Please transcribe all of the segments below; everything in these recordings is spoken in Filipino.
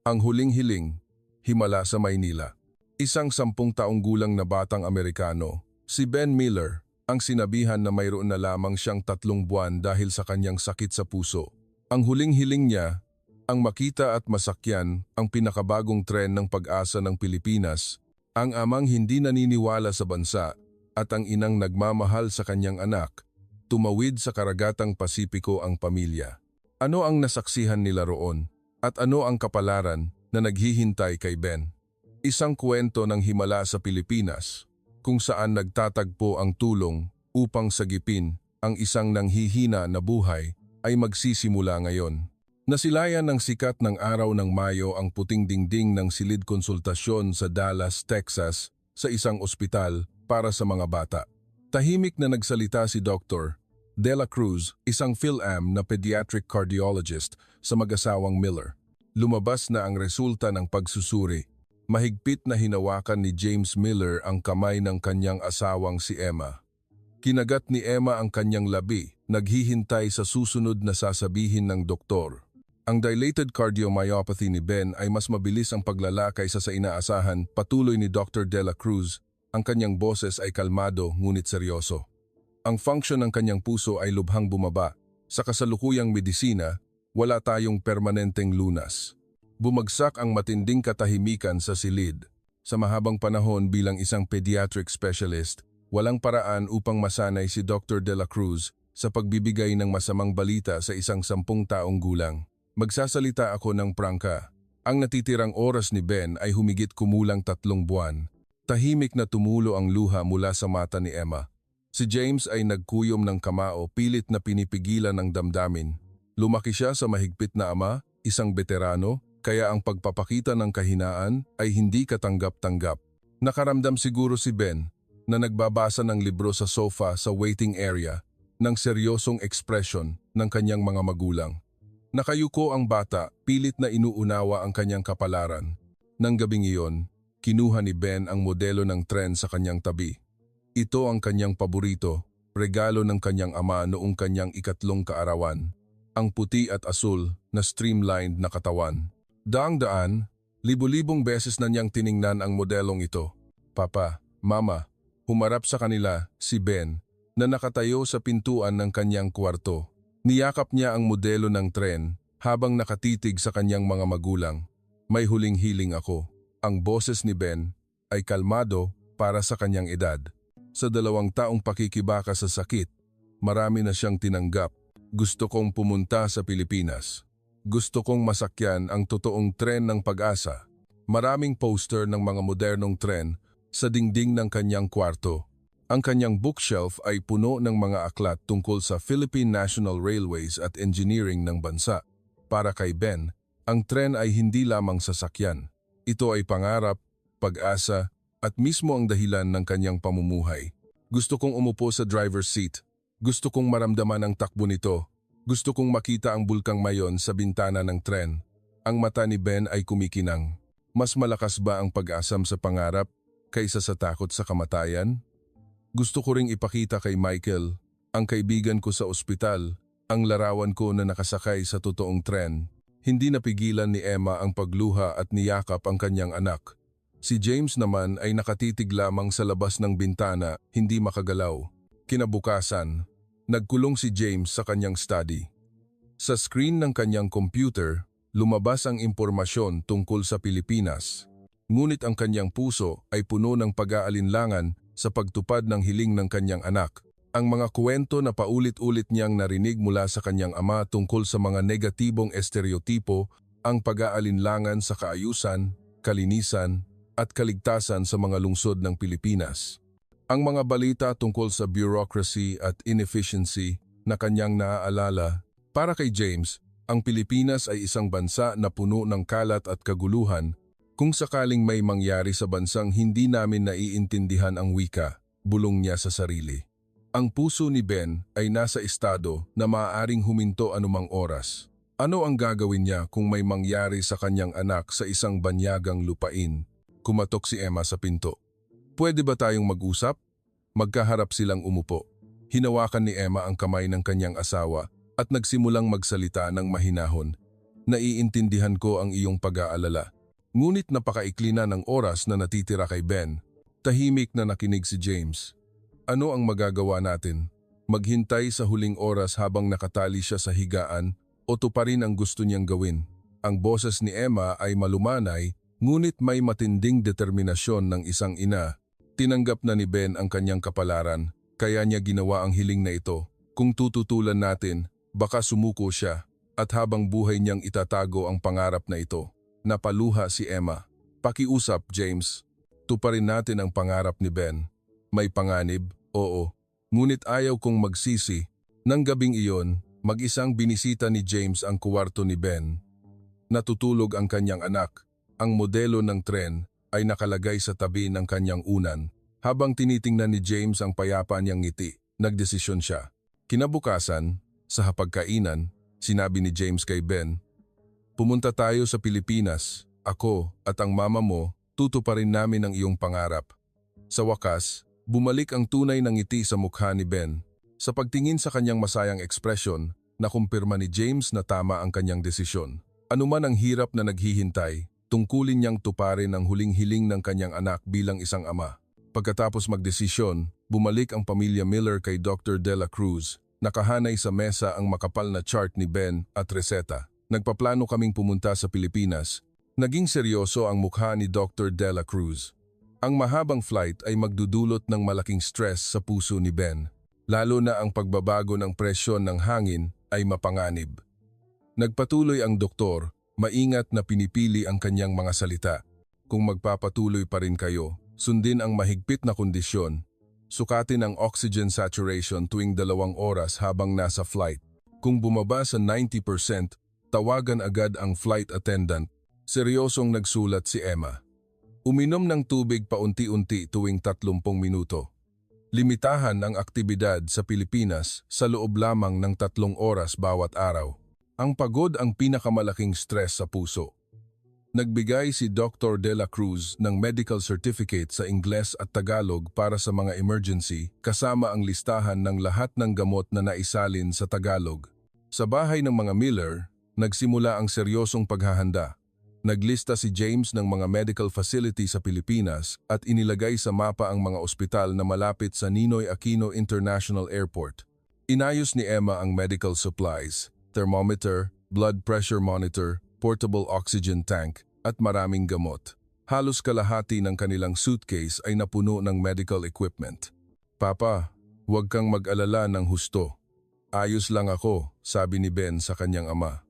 Ang Huling Hiling, Himala sa Maynila. Isang 10 taong gulang na batang Amerikano, si Ben Miller, ang sinabihan na mayroon na lamang siyang 3 buwan dahil sa kanyang sakit sa puso. Ang huling hiling niya, ang makita at masakyan ang pinakabagong tren ng pag-asa ng Pilipinas, ang amang hindi naniniwala sa bansa at ang inang nagmamahal sa kanyang anak, tumawid sa karagatang Pasipiko ang pamilya. Ano ang nasaksihan nila roon? At ano ang kapalaran na naghihintay kay Ben? Isang kwento ng himala sa Pilipinas kung saan nagtatagpo ang tulong upang sagipin ang isang nanghihina na buhay ay magsisimula ngayon. Nasilayan ng sikat ng araw ng Mayo ang puting dingding ng silid konsultasyon sa Dallas, Texas sa isang ospital para sa mga bata. Tahimik na nagsalita si Dr. De La Cruz, isang PhilAm na pediatric cardiologist sa mag-asawang Miller. Lumabas na ang resulta ng pagsusuri. Mahigpit na hinawakan ni James Miller ang kamay ng kanyang asawang si Emma. Kinagat ni Emma ang kanyang labi, naghihintay sa susunod na sasabihin ng doktor. Ang dilated cardiomyopathy ni Ben ay mas mabilis ang paglala kaysa sa inaasahan, patuloy ni Dr. De La Cruz. Ang kanyang boses ay kalmado ngunit seryoso. Ang function ng kanyang puso ay lubhang bumaba. Sa kasalukuyang medisina, wala tayong permanenteng lunas. Bumagsak ang matinding katahimikan sa silid. Sa mahabang panahon bilang isang pediatric specialist, walang paraan upang masanay si Dr. De La Cruz sa pagbibigay ng masamang balita sa isang 10 taong gulang. Magsasalita ako ng prangka. Ang natitirang oras ni Ben ay humigit kumulang 3 buwan. Tahimik na tumulo ang luha mula sa mata ni Emma. Si James ay nagkuyom ng kamao, pilit na pinipigilan ng damdamin. Lumaki siya sa mahigpit na ama, isang veterano, kaya ang pagpapakita ng kahinaan ay hindi katanggap-tanggap. Nakaramdam siguro si Ben na nagbabasa ng libro sa sofa sa waiting area ng seryosong ekspresyon ng kanyang mga magulang. Nakayuko ang bata, pilit na inuunawa ang kanyang kapalaran. Nang gabing iyon, kinuha ni Ben ang modelo ng tren sa kanyang tabi. Ito ang kanyang paborito, regalo ng kanyang ama noong kanyang 3 kaarawan. Ang puti at asul na streamlined na katawan. Daang-daan, libu-libong beses na niyang tiningnan ang modelong ito. Papa, Mama, humarap sa kanila si Ben na nakatayo sa pintuan ng kanyang kwarto. Niyakap niya ang modelo ng tren habang nakatitig sa kanyang mga magulang. May huling hiling ako. Ang boses ni Ben ay kalmado para sa kanyang edad. Sa 2 taong pakikibaka sa sakit, marami na siyang tinanggap. Gusto kong pumunta sa Pilipinas. Gusto kong masakyan ang totoong tren ng pag-asa. Maraming poster ng mga modernong tren sa dingding ng kanyang kwarto. Ang kanyang bookshelf ay puno ng mga aklat tungkol sa Philippine National Railways at engineering ng bansa. Para kay Ben, ang tren ay hindi lamang sasakyan. Ito ay pangarap, pag-asa, at mismo ang dahilan ng kanyang pamumuhay. Gusto kong umupo sa driver's seat. Gusto kong maramdaman ang takbo nito. Gusto kong makita ang bulkang Mayon sa bintana ng tren. Ang mata ni Ben ay kumikinang. Mas malakas ba ang pag-asam sa pangarap kaysa sa takot sa kamatayan? Gusto ko ring ipakita kay Michael, ang kaibigan ko sa ospital, ang larawan ko na nakasakay sa totoong tren. Hindi napigilan ni Emma ang pagluha at niyakap ang kanyang anak. Si James naman ay nakatitig lamang sa labas ng bintana, hindi makagalaw. Kinabukasan, nagkulong si James sa kanyang study. Sa screen ng kanyang computer, lumabas ang impormasyon tungkol sa Pilipinas. Ngunit ang kanyang puso ay puno ng pag-aalinlangan sa pagtupad ng hiling ng kanyang anak. Ang mga kwento na paulit-ulit niyang narinig mula sa kanyang ama tungkol sa mga negatibong estereotipo, ang pag-aalinlangan sa kaayusan, kalinisan, at kaligtasan sa mga lungsod ng Pilipinas. Ang mga balita tungkol sa bureaucracy at inefficiency na kanyang naaalala. Para kay James, ang Pilipinas ay isang bansa na puno ng kalat at kaguluhan. Kung sakaling may mangyari sa bansang hindi namin naiintindihan ang wika, bulong niya sa sarili. Ang puso ni Ben ay nasa estado na maaaring huminto anumang oras. Ano ang gagawin niya kung may mangyari sa kanyang anak sa isang banyagang lupain? Kumatok si Emma sa pinto. Pwede ba tayong mag-usap? Magkaharap silang umupo. Hinawakan ni Emma ang kamay ng kanyang asawa at nagsimulang magsalita ng mahinahon. Naiintindihan ko ang iyong pag-aalala. Ngunit napakaikli na ng oras na natitira kay Ben. Tahimik na nakinig si James. Ano ang magagawa natin? Maghintay sa huling oras habang nakatali siya sa higaan o tuparin ang gusto niyang gawin? Ang boses ni Emma ay malumanay, ngunit may matinding determinasyon ng isang ina. Tinanggap na ni Ben ang kanyang kapalaran, kaya niya ginawa ang hiling na ito. Kung tututulan natin, baka sumuko siya, at habang buhay niyang itatago ang pangarap na ito. Napaluha si Emma. Pakiusap, James. Tuparin natin ang pangarap ni Ben. May panganib, oo. Ngunit ayaw kong magsisi. Nang gabing iyon, mag-isang binisita ni James ang kuwarto ni Ben. Natutulog ang kanyang anak. Ang modelo ng tren ay nakalagay sa tabi ng kanyang unan. Habang tinitingnan ni James ang payapa niyang ngiti, nagdesisyon siya. Kinabukasan, sa hapagkainan, sinabi ni James kay Ben, "Pumunta tayo sa Pilipinas. Ako at ang mama mo, tutuparin namin ang iyong pangarap." Sa wakas, bumalik ang tunay na ngiti sa mukha ni Ben. Sa pagtingin sa kanyang masayang ekspresyon, nakumpirma ni James na tama ang kanyang desisyon. Anuman ang hirap na naghihintay, tungkulin niyang tuparin ang huling hiling ng kanyang anak bilang isang ama. Pagkatapos magdesisyon, bumalik ang pamilya Miller kay Dr. De La Cruz. Nakahanay sa mesa ang makapal na chart ni Ben at reseta. Nagpaplano kaming pumunta sa Pilipinas. Naging seryoso ang mukha ni Dr. De La Cruz. Ang mahabang flight ay magdudulot ng malaking stress sa puso ni Ben, lalo na ang pagbabago ng presyon ng hangin ay mapanganib. Nagpatuloy ang doktor, maingat na pinipili ang kanyang mga salita. Kung magpapatuloy pa rin kayo, sundin ang mahigpit na kondisyon. Sukatin ang oxygen saturation tuwing 2 oras habang nasa flight. Kung bumaba sa 90%, tawagan agad ang flight attendant. Seryosong nagsulat si Emma. Uminom ng tubig paunti-unti tuwing 30 minuto. Limitahan ang aktibidad sa Pilipinas sa loob lamang ng 3 oras bawat araw. Ang pagod ang pinakamalaking stress sa puso. Nagbigay si Dr. De La Cruz ng medical certificate sa Ingles at Tagalog para sa mga emergency, kasama ang listahan ng lahat ng gamot na naisalin sa Tagalog. Sa bahay ng mga Miller, nagsimula ang seryosong paghahanda. Naglista si James ng mga medical facility sa Pilipinas at inilagay sa mapa ang mga ospital na malapit sa Ninoy Aquino International Airport. Inayos ni Emma ang medical supplies, thermometer, blood pressure monitor, portable oxygen tank, at maraming gamot. Halos kalahati ng kanilang suitcase ay napuno ng medical equipment. "Papa, huwag kang mag-alala ng husto. Ayos lang ako," sabi ni Ben sa kanyang ama.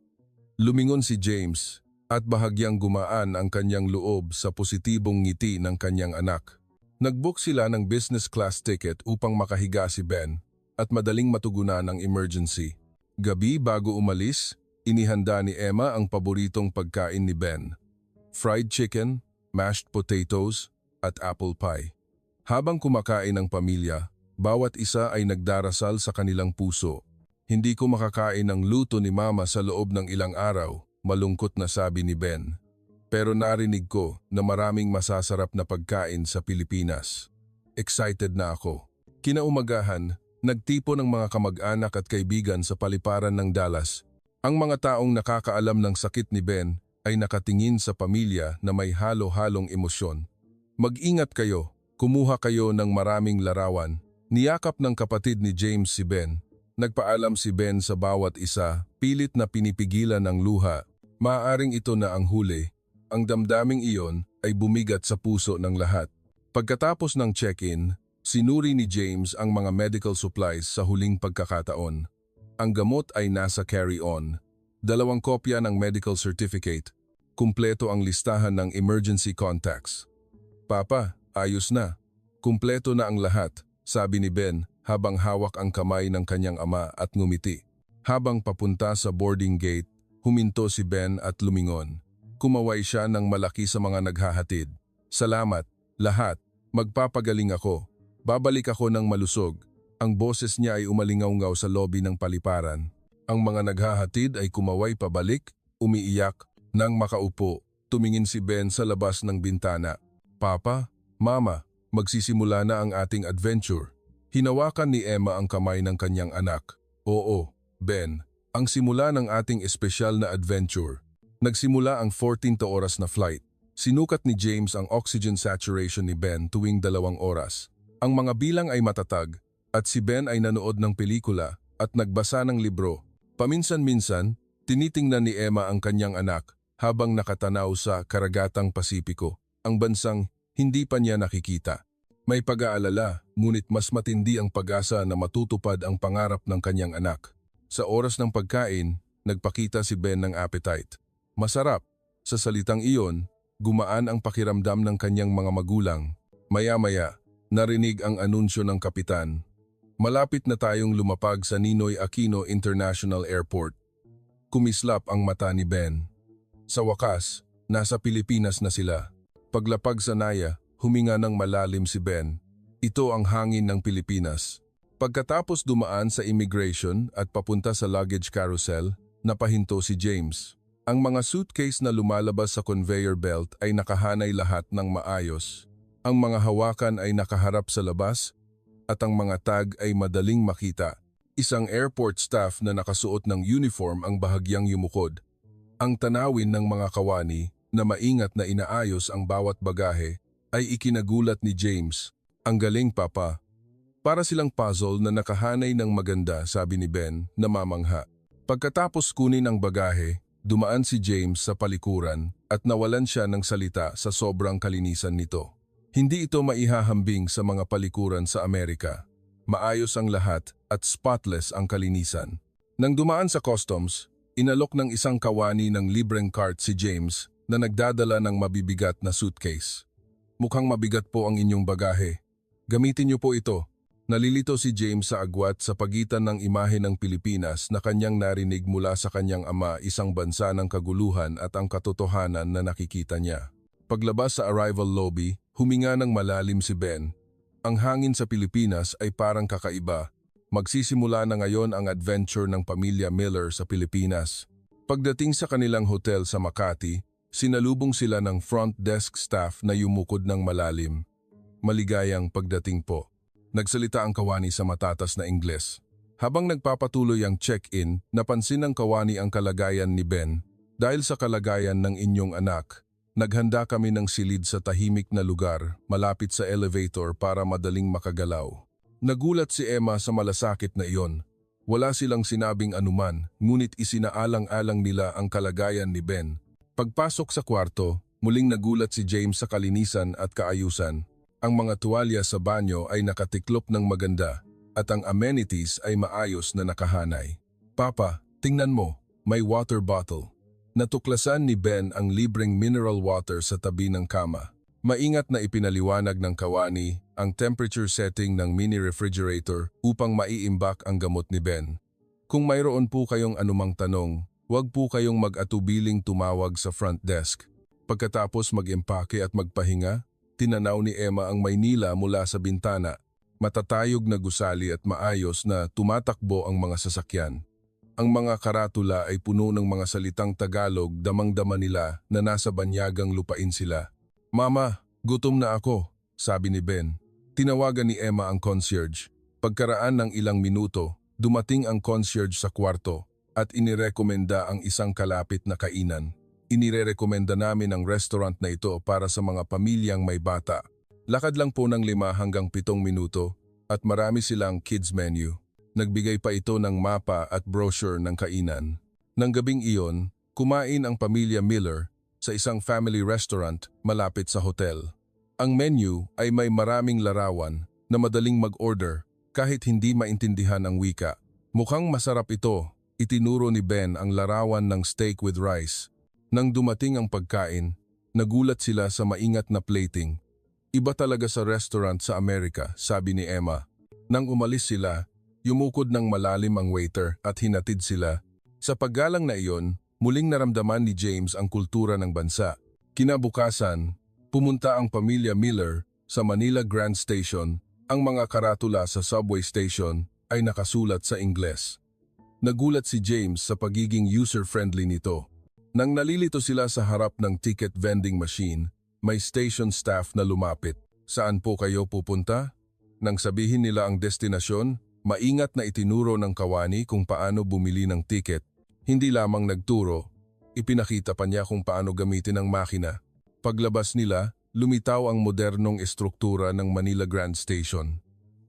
Lumingon si James at bahagyang gumaan ang kanyang loob sa positibong ngiti ng kanyang anak. Nag-book sila ng business class ticket upang makahiga si Ben at madaling matugunan ang emergency. Gabi bago umalis, inihanda ni Emma ang paboritong pagkain ni Ben. Fried chicken, mashed potatoes, at apple pie. Habang kumakain ang pamilya, bawat isa ay nagdarasal sa kanilang puso. "Hindi ko makakain ng luto ni Mama sa loob ng ilang araw," malungkot na sabi ni Ben. "Pero narinig ko na maraming masasarap na pagkain sa Pilipinas. Excited na ako." Kinaumagahan, nagtipo ng mga kamag-anak at kaibigan sa paliparan ng Dallas. Ang mga taong nakakaalam ng sakit ni Ben ay nakatingin sa pamilya na may halo-halong emosyon. "Mag-ingat kayo, kumuha kayo ng maraming larawan." Niyakap ng kapatid ni James si Ben. Nagpaalam si Ben sa bawat isa, pilit na pinipigilan ng luha. Maaaring ito na ang huli. Ang damdaming iyon ay bumigat sa puso ng lahat. Pagkatapos ng check-in, sinuri ni James ang mga medical supplies sa huling pagkakataon. Ang gamot ay nasa carry-on. 2 kopya ng medical certificate. Kumpleto ang listahan ng emergency contacts. "Papa, ayos na. Kumpleto na ang lahat," sabi ni Ben habang hawak ang kamay ng kanyang ama at ngumiti. Habang papunta sa boarding gate, huminto si Ben at lumingon. Kumaway siya ng malaki sa mga naghahatid. "Salamat, lahat. Magpapagaling ako. Babalik ako ng malusog." Ang boses niya ay umalingaw-ngaw sa lobby ng paliparan. Ang mga naghahatid ay kumaway pabalik, umiiyak. Nang makaupo, tumingin si Ben sa labas ng bintana. "Papa, Mama, magsisimula na ang ating adventure." Hinawakan ni Emma ang kamay ng kanyang anak. "Oo, Ben, ang simula ng ating espesyal na adventure. Nagsimula ang 14 oras na flight. Sinukat ni James ang oxygen saturation ni Ben tuwing 2 oras. Ang mga bilang ay matatag at si Ben ay nanood ng pelikula at nagbasa ng libro. Paminsan-minsan, tinitingnan ni Emma ang kanyang anak habang nakatanaw sa karagatang Pasipiko, ang bansang hindi pa niya nakikita. May pag-aalala, ngunit mas matindi ang pag-asa na matutupad ang pangarap ng kanyang anak. Sa oras ng pagkain, nagpakita si Ben ng appetite. Masarap. Sa salitang iyon, gumaan ang pakiramdam ng kanyang mga magulang. Maya-maya, narinig ang anunsyo ng kapitan. Malapit na tayong lumapag sa Ninoy Aquino International Airport. Kumislap ang mata ni Ben. Sa wakas, nasa Pilipinas na sila. Paglapag sa Naya, huminga ng malalim si Ben. Ito ang hangin ng Pilipinas. Pagkatapos dumaan sa immigration at papunta sa luggage carousel, napahinto si James. Ang mga suitcase na lumalabas sa conveyor belt ay nakahanay lahat ng maayos. Ang mga hawakan ay nakaharap sa labas at ang mga tag ay madaling makita. Isang airport staff na nakasuot ng uniform ang bahagyang yumukod. Ang tanawin ng mga kawani na maingat na inaayos ang bawat bagahe ay ikinagulat ni James. Ang galing, Papa. Para silang puzzle na nakahanay ng maganda, sabi ni Ben na mamangha. Pagkatapos kunin ang bagahe, dumaan si James sa palikuran at nawalan siya ng salita sa sobrang kalinisan nito. Hindi ito maihahambing sa mga palikuran sa Amerika. Maayos ang lahat at spotless ang kalinisan. Nang dumaan sa customs, inalok ng isang kawani ng libreng cart si James na nagdadala ng mabibigat na suitcase. Mukhang mabigat po ang inyong bagahe. Gamitin niyo po ito. Nalilito si James sa agwat sa pagitan ng imahe ng Pilipinas na kanyang narinig mula sa kanyang ama, isang bansa ng kaguluhan, at ang katotohanan na nakikita niya. Paglabas sa arrival lobby, huminga ng malalim si Ben. Ang hangin sa Pilipinas ay parang kakaiba. Magsisimula na ngayon ang adventure ng pamilya Miller sa Pilipinas. Pagdating sa kanilang hotel sa Makati, sinalubong sila ng front desk staff na yumukod ng malalim. Maligayang pagdating po. Nagsalita ang kawani sa matatas na Ingles. Habang nagpapatuloy ang check-in, napansin ng kawani ang kalagayan ni Ben. Dahil sa kalagayan ng inyong anak, naghanda kami ng silid sa tahimik na lugar, malapit sa elevator para madaling makagalaw. Nagulat si Emma sa malasakit na iyon. Wala silang sinabing anuman, ngunit isinaalang-alang nila ang kalagayan ni Ben. Pagpasok sa kwarto, muling nagulat si James sa kalinisan at kaayusan. Ang mga tuwalya sa banyo ay nakatiklop ng maganda at ang amenities ay maayos na nakahanay. Papa, tingnan mo, may water bottle. Natuklasan ni Ben ang libreng mineral water sa tabi ng kama. Maingat na ipinaliwanag ng kawani ang temperature setting ng mini refrigerator upang maiimbak ang gamot ni Ben. Kung mayroon po kayong anumang tanong, huwag po kayong mag-atubiling tumawag sa front desk. Pagkatapos mag-impake at magpahinga, tinanaw ni Emma ang Maynila mula sa bintana, matatayog na gusali at maayos na tumatakbo ang mga sasakyan. Ang mga karatula ay puno ng mga salitang Tagalog, damang-dama nila na nasa banyagang lupain sila. Mama, gutom na ako, sabi ni Ben. Tinawagan ni Emma ang concierge. Pagkaraan ng ilang minuto, dumating ang concierge sa kwarto at inirekomenda ang isang kalapit na kainan. Inirekomenda namin ang restaurant na ito para sa mga pamilyang may bata. Lakad lang po ng 5 hanggang 7 minuto at marami silang kids menu. Nagbigay pa ito ng mapa at brochure ng kainan. Nang gabing iyon, kumain ang pamilya Miller sa isang family restaurant malapit sa hotel. Ang menu ay may maraming larawan na madaling mag-order kahit hindi maintindihan ang wika. Mukhang masarap ito, itinuro ni Ben ang larawan ng steak with rice. Nang dumating ang pagkain, nagulat sila sa maingat na plating. Iba talaga sa restaurant sa Amerika, sabi ni Emma. Nang umalis sila, yumukod ng malalim ang waiter at hinatid sila. Sa paggalang na iyon, muling naramdaman ni James ang kultura ng bansa. Kinabukasan, pumunta ang pamilya Miller sa Manila Grand Station. Ang mga karatula sa subway station ay nakasulat sa Ingles. Nagulat si James sa pagiging user-friendly nito. Nang nalilito sila sa harap ng ticket vending machine, may station staff na lumapit. Saan po kayo pupunta? Nang sabihin nila ang destinasyon, maingat na itinuro ng kawani kung paano bumili ng ticket. Hindi lamang nagturo, Ipinakita pa niya kung paano gamitin ang makina. Paglabas nila, lumitaw ang modernong estruktura ng Manila Grand Station.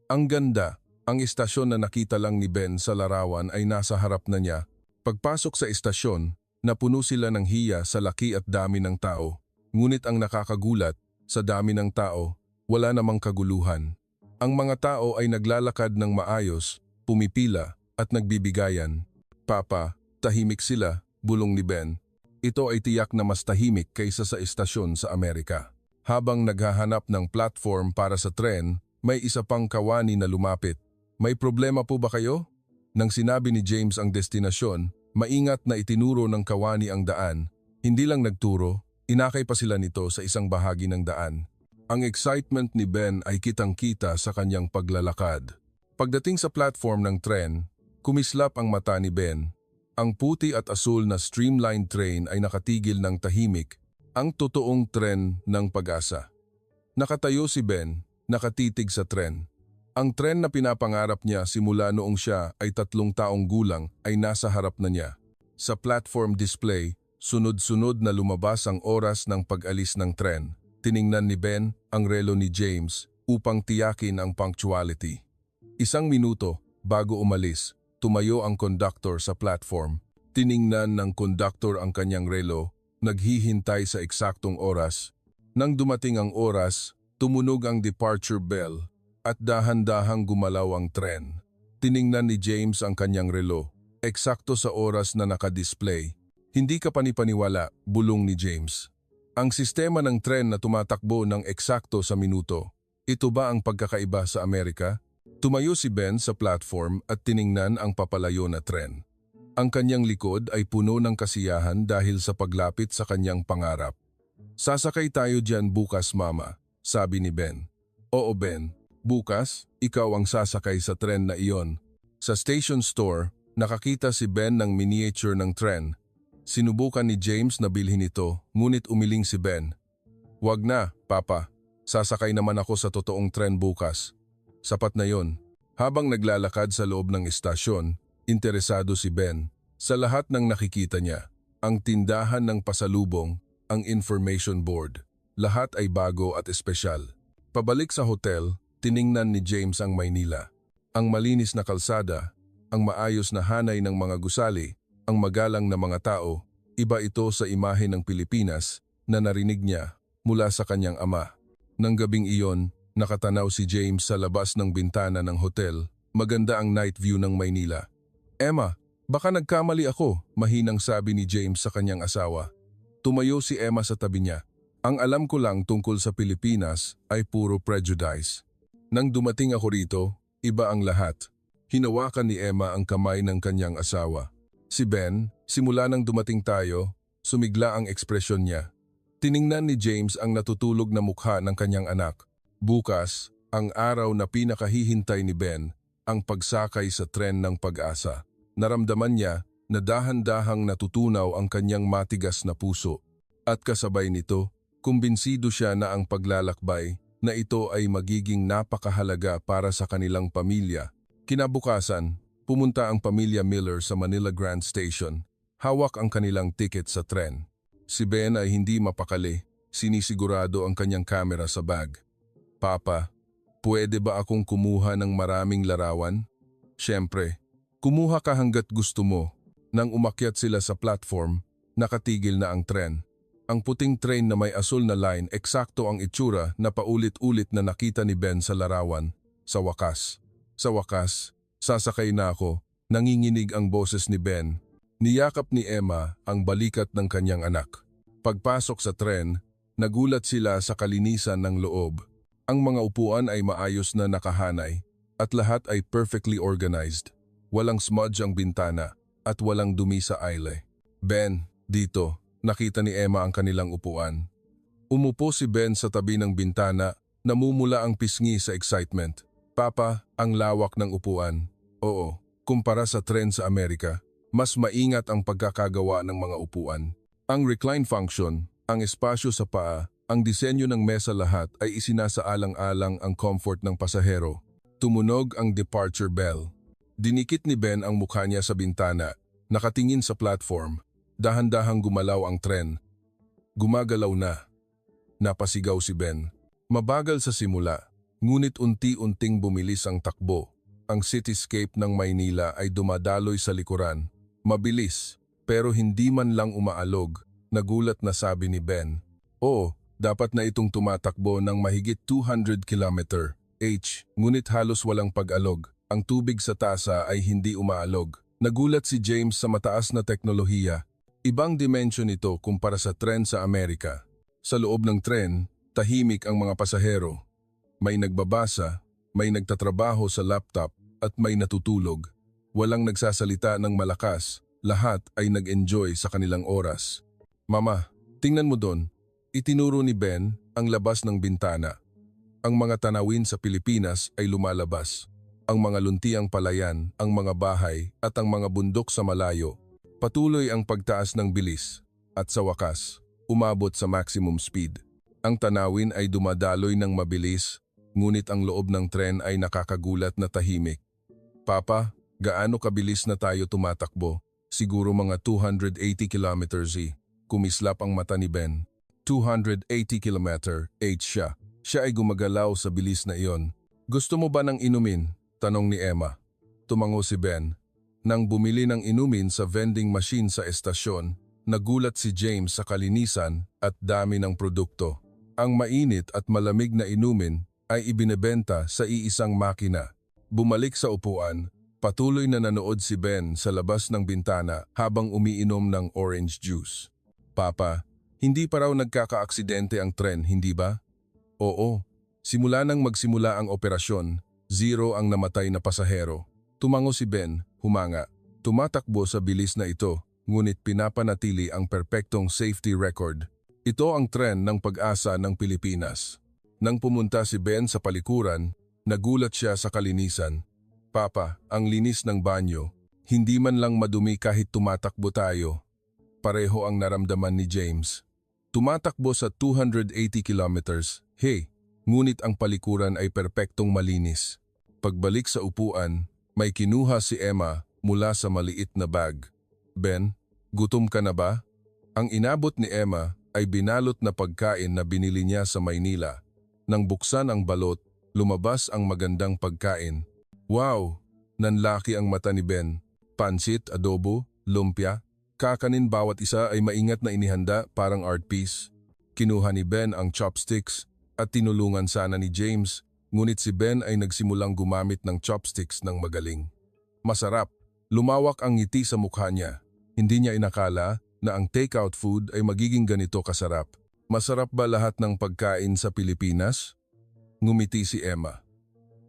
Ang ganda, ang istasyon na nakita lang ni Ben sa larawan ay nasa harap na niya. Pagpasok sa istasyon, napuno sila ng hiya sa laki at dami ng tao. Ngunit ang nakakagulat, sa dami ng tao, wala namang kaguluhan. Ang mga tao ay naglalakad ng maayos, pumipila at nagbibigayan. Papa, tahimik sila, bulong ni Ben. Ito ay tiyak na mas tahimik kaysa sa istasyon sa Amerika. Habang naghahanap ng platform para sa tren, may isa pang kawani na lumapit. May problema po ba kayo? Nang sinabi ni James ang destinasyon, maingat na itinuro ng kawani ang daan. Hindi lang nagturo, inakay pa sila nito sa isang bahagi ng daan. Ang excitement ni Ben ay kitang-kita sa kanyang paglalakad. Pagdating sa platform ng tren, kumislap ang mata ni Ben. Ang puti at asul na streamlined train ay nakatigil ng tahimik, ang totoong tren ng pag-asa. Nakatayo si Ben, nakatitig sa tren. Ang tren na pinapangarap niya simula noong siya ay 3 taong gulang ay nasa harap na niya. Sa platform display, sunod-sunod na lumabas ang oras ng pag-alis ng tren. Tiningnan ni Ben ang relo ni James upang tiyakin ang punctuality. 1 minuto bago umalis, tumayo ang conductor sa platform. Tiningnan ng conductor ang kanyang relo, naghihintay sa eksaktong oras. Nang dumating ang oras, tumunog ang departure bell at dahan-dahang gumalaw ang tren. Tiningnan ni James ang kanyang relo, eksakto sa oras na nakadisplay. Hindi ka panipaniwala, bulong ni James. Ang sistema ng tren na tumatakbo ng eksakto sa minuto. Ito ba ang pagkakaiba sa Amerika? Tumayo si Ben sa platform at tiningnan ang papalayo na tren. Ang kanyang likod ay puno ng kasiyahan dahil sa paglapit sa kanyang pangarap. Sasakay tayo diyan bukas, Mama, sabi ni Ben. Oo, Ben, bukas, ikaw ang sasakay sa tren na iyon. Sa station store, nakakita si Ben ng miniature ng tren. Sinubukan ni James na bilhin ito, ngunit umiling si Ben. Wag na, Papa. Sasakay naman ako sa totoong tren bukas. Sapat na yon. Habang naglalakad sa loob ng istasyon, interesado si Ben. Sa lahat ng nakikita niya, ang tindahan ng pasalubong, ang information board, lahat ay bago at espesyal. Pabalik sa hotel, tiningnan ni James ang Maynila. Ang malinis na kalsada, ang maayos na hanay ng mga gusali, ang magalang na mga tao, iba ito sa imahe ng Pilipinas na narinig niya mula sa kanyang ama. Nang gabing iyon, nakatanaw si James sa labas ng bintana ng hotel. Maganda ang night view ng Maynila. Emma, baka nagkamali ako, mahinang sabi ni James sa kanyang asawa. Tumayo si Emma sa tabi niya. Ang alam ko lang tungkol sa Pilipinas ay puro prejudice. Nang dumating ako rito, iba ang lahat. Hinawakan ni Emma ang kamay ng kanyang asawa. Si Ben, simula nang dumating tayo, sumigla ang ekspresyon niya. Tiningnan ni James ang natutulog na mukha ng kanyang anak. Bukas, ang araw na pinakahihintay ni Ben, ang pagsakay sa tren ng pag-asa. Naramdaman niya na dahan-dahang natutunaw ang kanyang matigas na puso. At kasabay nito, kumbinsido siya na ang paglalakbay na ito ay magiging napakahalaga para sa kanilang pamilya. Kinabukasan, pumunta ang pamilya Miller sa Manila Grand Station. Hawak ang kanilang ticket sa tren. Si Ben ay hindi mapakali, sinisigurado ang kanyang kamera sa bag. Papa, pwede ba akong kumuha ng maraming larawan? Siyempre, kumuha ka hanggat gusto mo. Nang umakyat sila sa platform, nakatigil na ang tren. Ang puting train na may asul na line, eksakto ang itsura na paulit-ulit na nakita ni Ben sa larawan. Sa wakas, sasakay na ako. Nanginginig ang boses ni Ben. Niyakap ni Emma ang balikat ng kanyang anak. Pagpasok sa tren, nagulat sila sa kalinisan ng loob. Ang mga upuan ay maayos na nakahanay at lahat ay perfectly organized. Walang smudge ang bintana at walang dumi sa aisle. Ben, dito, nakita ni Emma ang kanilang upuan. Umupo si Ben sa tabi ng bintana, namumula ang pisngi sa excitement. Papa, ang lawak ng upuan. Oo, kumpara sa tren sa Amerika, mas maingat ang pagkakagawa ng mga upuan. Ang recline function, ang espasyo sa paa, ang disenyo ng mesa lahat ay isinasaalang-alang ang comfort ng pasahero. Tumunog ang departure bell. Dinikit ni Ben ang mukha niya sa bintana, nakatingin sa platform. Dahan-dahang gumalaw ang tren. Gumagalaw na. Napasigaw si Ben. Mabagal sa simula, ngunit unti-unting bumilis ang takbo. Ang cityscape ng Maynila ay dumadaloy sa likuran. Mabilis, pero hindi man lang umaalog. Nagulat na sabi ni Ben. Oo, dapat na itong tumatakbo ng mahigit 200 km/h, ngunit halos walang pag-alog. Ang tubig sa tasa ay hindi umaalog. Nagulat si James sa mataas na teknolohiya. Ibang dimensyon ito kumpara sa tren sa Amerika. Sa loob ng tren, tahimik ang mga pasahero. May nagbabasa, may nagtatrabaho sa laptop at may natutulog. Walang nagsasalita ng malakas, lahat ay nag-enjoy sa kanilang oras. Mama, tingnan mo doon. Itinuro ni Ben ang labas ng bintana. Ang mga tanawin sa Pilipinas ay lumalabas. Ang mga luntiang palayan, ang mga bahay at ang mga bundok sa malayo. Patuloy ang pagtaas ng bilis at sa wakas, umabot sa maximum speed. Ang tanawin ay dumadaloy ng mabilis, ngunit ang loob ng tren ay nakakagulat na tahimik. Papa, gaano kabilis na tayo tumatakbo? Siguro mga 280 km/h. Kumislap ang mata ni Ben. 280 km/h siya. Siya ay gumagalaw sa bilis na iyon. Gusto mo ba ng inumin? Tanong ni Emma. Tumango si Ben. Nang bumili ng inumin sa vending machine sa estasyon, nagulat si James sa kalinisan at dami ng produkto. Ang mainit at malamig na inumin ay ibinebenta sa iisang makina. Bumalik sa upuan, patuloy na nanood si Ben sa labas ng bintana habang umiinom ng orange juice. Papa, hindi pa raw nagkakaaksidente ang tren, hindi ba? Oo. Simula nang magsimula ang operasyon, 0 ang namatay na pasahero. Tumango si Ben, humanga. Tumatakbo sa bilis na ito, ngunit pinapanatili ang perpektong safety record. Ito ang tren ng pag-asa ng Pilipinas. Nang pumunta si Ben sa palikuran, nagulat siya sa kalinisan. Papa, ang linis ng banyo. Hindi man lang madumi kahit tumatakbo tayo. Pareho ang naramdaman ni James. Tumatakbo sa 280 kilometers, ngunit ang palikuran ay perpektong malinis. Pagbalik sa upuan, may kinuha si Emma mula sa maliit na bag. Ben, gutom ka na ba? Ang inabot ni Emma ay binalot na pagkain na binili niya sa Maynila. Nang buksan ang balot, lumabas ang magandang pagkain. Wow! Nanlaki ang mata ni Ben. Pansit, adobo, lumpia. Kakanin bawat isa ay maingat na inihanda parang art piece. Kinuha ni Ben ang chopsticks at tinulungan sana ni James. Ngunit si Ben ay nagsimulang gumamit ng chopsticks ng magaling. Masarap. Lumawak ang ngiti sa mukha niya. Hindi niya inakala na ang takeout food ay magiging ganito kasarap. Masarap ba lahat ng pagkain sa Pilipinas? Ngumiti si Emma.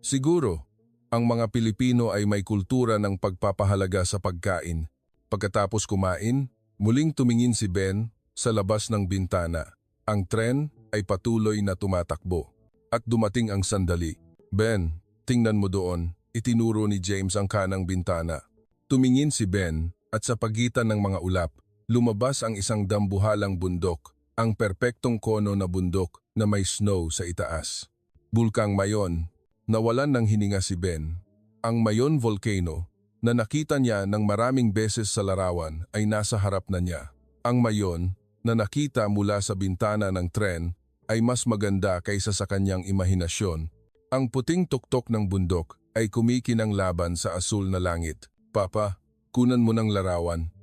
Siguro, ang mga Pilipino ay may kultura ng pagpapahalaga sa pagkain. Pagkatapos kumain, muling tumingin si Ben sa labas ng bintana. Ang tren ay patuloy na tumatakbo. At dumating ang sandali. Ben, tingnan mo doon, itinuro ni James ang kanang bintana. Tumingin si Ben at sa pagitan ng mga ulap, lumabas ang isang dambuhalang bundok, ang perpektong kono na bundok na may snow sa itaas. Bulkang Mayon, nawalan ng hininga si Ben. Ang Mayon Volcano, na nakita niya ng maraming beses sa larawan, ay nasa harap na niya. Ang Mayon, na nakita mula sa bintana ng tren, ay mas maganda kaysa sa kanyang imahinasyon. Ang puting tuktok ng bundok ay kumikinang laban sa asul na langit. Papa, kunan mo ng larawan.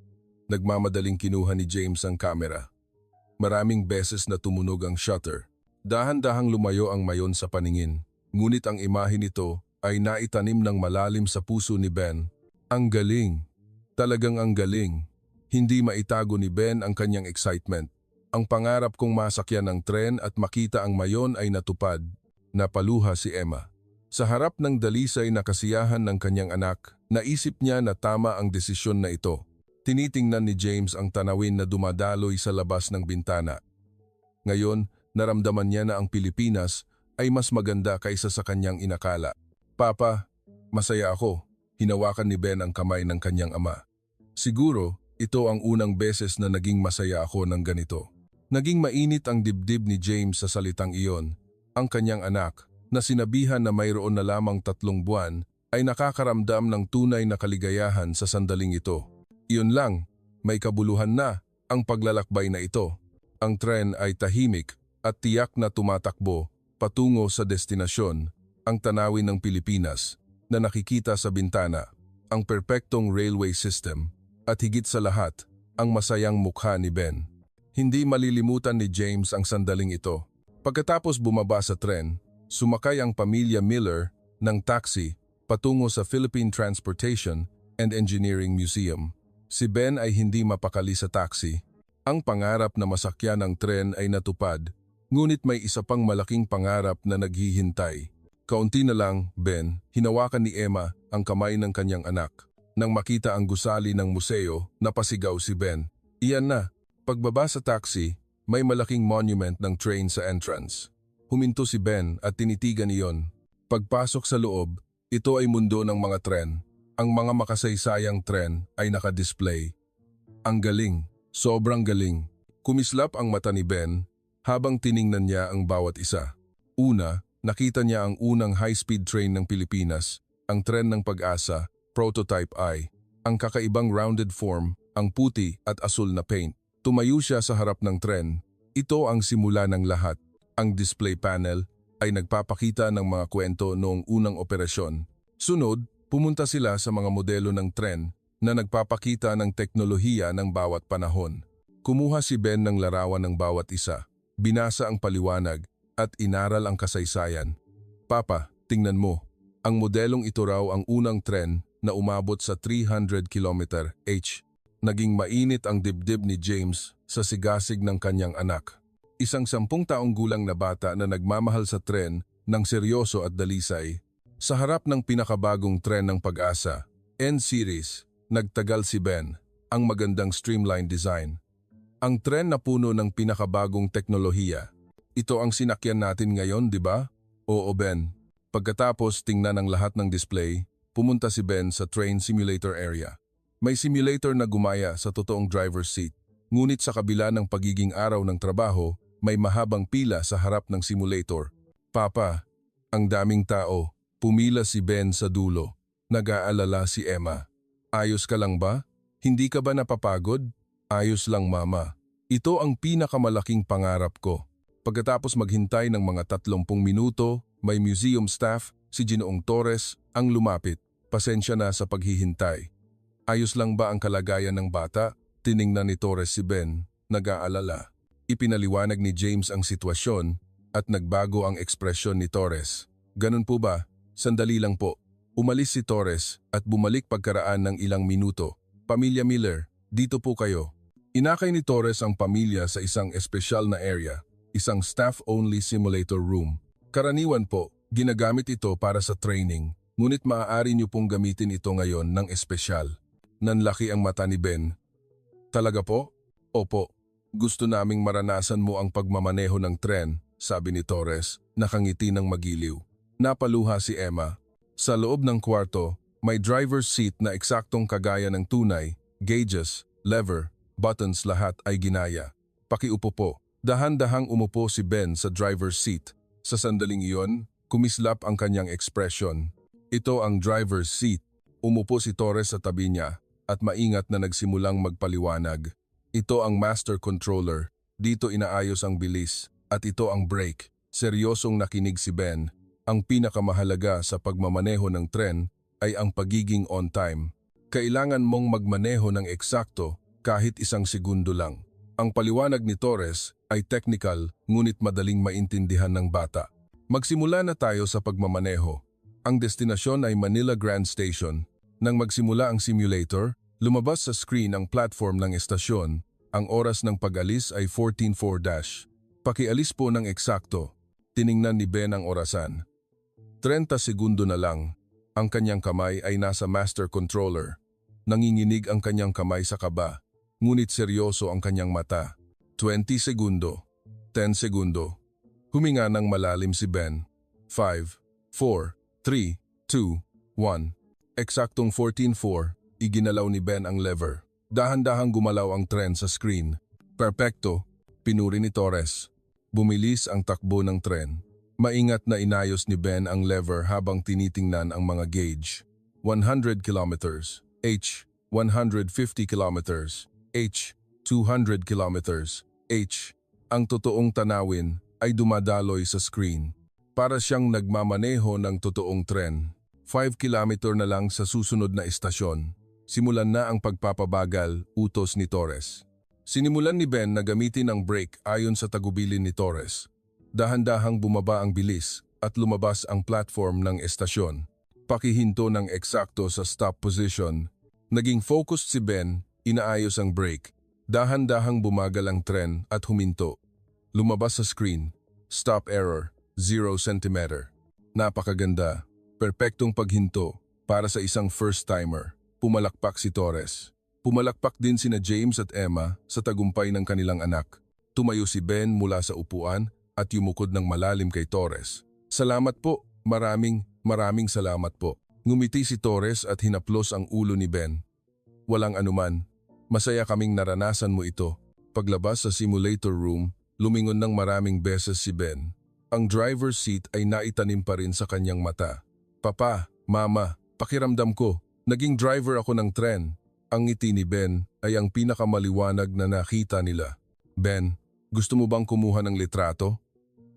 Nagmamadaling kinuha ni James ang kamera. Maraming beses na tumunog ang shutter. Dahan-dahang lumayo ang Mayon sa paningin. Ngunit ang imahe nito ay naitanim ng malalim sa puso ni Ben. Ang galing. Talagang ang galing. Hindi maitago ni Ben ang kanyang excitement. Ang pangarap kong masakyan ng tren at makita ang Mayon ay natupad. Napaluha si Emma. Sa harap ng dalisay na kasiyahan ng kanyang anak, naisip niya na tama ang desisyon na ito. Tinitingnan ni James ang tanawin na dumadaloy sa labas ng bintana. Ngayon, naramdaman niya na ang Pilipinas ay mas maganda kaysa sa kanyang inakala. Papa, masaya ako. Hinawakan ni Ben ang kamay ng kanyang ama. Siguro, ito ang unang beses na naging masaya ako ng ganito. Naging mainit ang dibdib ni James sa salitang iyon. Ang kanyang anak, na sinabihan na mayroon na lamang 3 buwan, ay nakakaramdam ng tunay na kaligayahan sa sandaling ito. Iyon lang, may kabuluhan na ang paglalakbay na ito. Ang tren ay tahimik at tiyak na tumatakbo patungo sa destinasyon, ang tanawin ng Pilipinas na nakikita sa bintana, ang perpektong railway system at higit sa lahat, ang masayang mukha ni Ben. Hindi malilimutan ni James ang sandaling ito. Pagkatapos bumaba sa tren, sumakay ang pamilya Miller ng taxi patungo sa Philippine Transportation and Engineering Museum. Si Ben ay hindi mapakali sa taxi. Ang pangarap na masakyan ng tren ay natupad, ngunit may isa pang malaking pangarap na naghihintay. Kaunti na lang, Ben, hinawakan ni Emma ang kamay ng kanyang anak. Nang makita ang gusali ng museo, napasigaw si Ben. Iyan na, pagbaba sa taxi, may malaking monument ng train sa entrance. Huminto si Ben at tinitigan iyon. Pagpasok sa loob, ito ay mundo ng mga tren. Ang mga makasaysayang tren ay nakadisplay. Ang galing, sobrang galing. Kumislap ang mata ni Ben habang tiningnan niya ang bawat isa. Una, nakita niya ang unang high-speed train ng Pilipinas, ang tren ng Pag-asa, Prototype I. Ang kakaibang rounded form, ang puti at asul na paint. Tumayo siya sa harap ng tren. Ito ang simula ng lahat. Ang display panel ay nagpapakita ng mga kwento noong unang operasyon. Sunod, pumunta sila sa mga modelo ng tren na nagpapakita ng teknolohiya ng bawat panahon. Kumuha si Ben ng larawan ng bawat isa, binasa ang paliwanag at inaral ang kasaysayan. Papa, tingnan mo, ang modelong ito raw ang unang tren na umabot sa 300 km/h. Naging mainit ang dibdib ni James sa sigasig ng kanyang anak. Isang 10 taong gulang na bata na nagmamahal sa tren ng seryoso at dalisay. Sa harap ng pinakabagong tren ng Pag-asa, N-Series, nagtagal si Ben, ang magandang streamlined design. Ang tren na puno ng pinakabagong teknolohiya. Ito ang sinakyan natin ngayon, di ba? Oo, Ben. Pagkatapos tingnan ang lahat ng display, pumunta si Ben sa train simulator area. May simulator na gumaya sa totoong driver's seat. Ngunit sa kabila ng pagiging araw ng trabaho, may mahabang pila sa harap ng simulator. Papa, ang daming tao. Pumila si Ben sa dulo. Nag-aalala si Emma. Ayos ka lang ba? Hindi ka ba napapagod? Ayos lang, Mama. Ito ang pinakamalaking pangarap ko. Pagkatapos maghintay ng mga 30 minuto, may museum staff, si Ginoong Torres, ang lumapit. Pasensya na sa paghihintay. Ayos lang ba ang kalagayan ng bata? Tiningnan ni Torres si Ben, nag-aalala. Ipinaliwanag ni James ang sitwasyon at nagbago ang ekspresyon ni Torres. Ganun po ba? Sandali lang po. Umalis si Torres at bumalik pagkaraan ng ilang minuto. Pamilya Miller, dito po kayo. Inakay ni Torres ang pamilya sa isang espesyal na area, isang staff-only simulator room. Karaniwan po, ginagamit ito para sa training, ngunit maaari niyo pong gamitin ito ngayon ng espesyal. Nanlaki ang mata ni Ben. Talaga po? Opo. Gusto naming maranasan mo ang pagmamaneho ng tren, sabi ni Torres, nakangiti ng magiliw. Napaluha si Emma. Sa loob ng kwarto, may driver's seat na eksaktong kagaya ng tunay, gauges, lever, buttons lahat ay ginaya. Pakiupo po. Dahan-dahang umupo si Ben sa driver's seat. Sa sandaling iyon, kumislap ang kanyang ekspresyon. Ito ang driver's seat. Umupo si Torres sa tabi niya at maingat na nagsimulang magpaliwanag. Ito ang master controller. Dito inaayos ang bilis. At ito ang brake. Seryosong nakinig si Ben. Ang pinakamahalaga sa pagmamaneho ng tren ay ang pagiging on time. Kailangan mong magmaneho ng eksakto kahit 1 segundo lang. Ang paliwanag ni Torres ay technical ngunit madaling maintindihan ng bata. Magsimula na tayo sa pagmamaneho. Ang destinasyon ay Manila Grand Station. Nang magsimula ang simulator, lumabas sa screen ang platform ng estasyon. Ang oras ng pag-alis ay 14:04. Pakialis po ng eksakto. Tiningnan ni Ben ang orasan. 30 segundo na lang. Ang kanyang kamay ay nasa master controller. Nanginginig ang kanyang kamay sa kaba, ngunit seryoso ang kanyang mata. 20 segundo. 10 segundo. Huminga ng malalim si Ben. 5, 4, 3, 2, 1. Eksaktong 14:04, iginalaw ni Ben ang lever. Dahan-dahang gumalaw ang tren sa screen. Perpekto, pinuri ni Torres. Bumilis ang takbo ng tren. Maingat na inayos ni Ben ang lever habang tinitingnan ang mga gauge. 100 kilometers, H, 150 kilometers, H. 200 kilometers. H. Ang totoong tanawin ay dumadaloy sa screen. Para siyang nagmamaneho ng totoong tren. 5 kilometer na lang sa susunod na istasyon. Simulan na ang pagpapabagal, utos ni Torres. Sinimulan ni Ben na gamitin ang brake ayon sa tagubilin ni Torres. Dahan-dahang bumaba ang bilis at lumabas ang platform ng estasyon. Pakihinto ng eksakto sa stop position. Naging focused si Ben, inaayos ang brake. Dahan-dahang bumagal ang tren at huminto. Lumabas sa screen. Stop error, 0 centimeter. Napakaganda. Perpektong paghinto para sa isang first-timer. Pumalakpak si Torres. Pumalakpak din sina James at Emma sa tagumpay ng kanilang anak. Tumayo si Ben mula sa upuan at yumukod ng malalim kay Torres. Salamat po, maraming salamat po. Ngumiti si Torres at hinaplos ang ulo ni Ben. Walang anuman. Masaya kaming naranasan mo ito. Paglabas sa simulator room, lumingon ng maraming beses si Ben. Ang driver's seat ay naitanim pa rin sa kanyang mata. Papa, Mama, pakiramdam ko, naging driver ako ng tren. Ang ngiti ni Ben ay ang pinakamaliwanag na nakita nila. Ben, gusto mo bang kumuha ng litrato?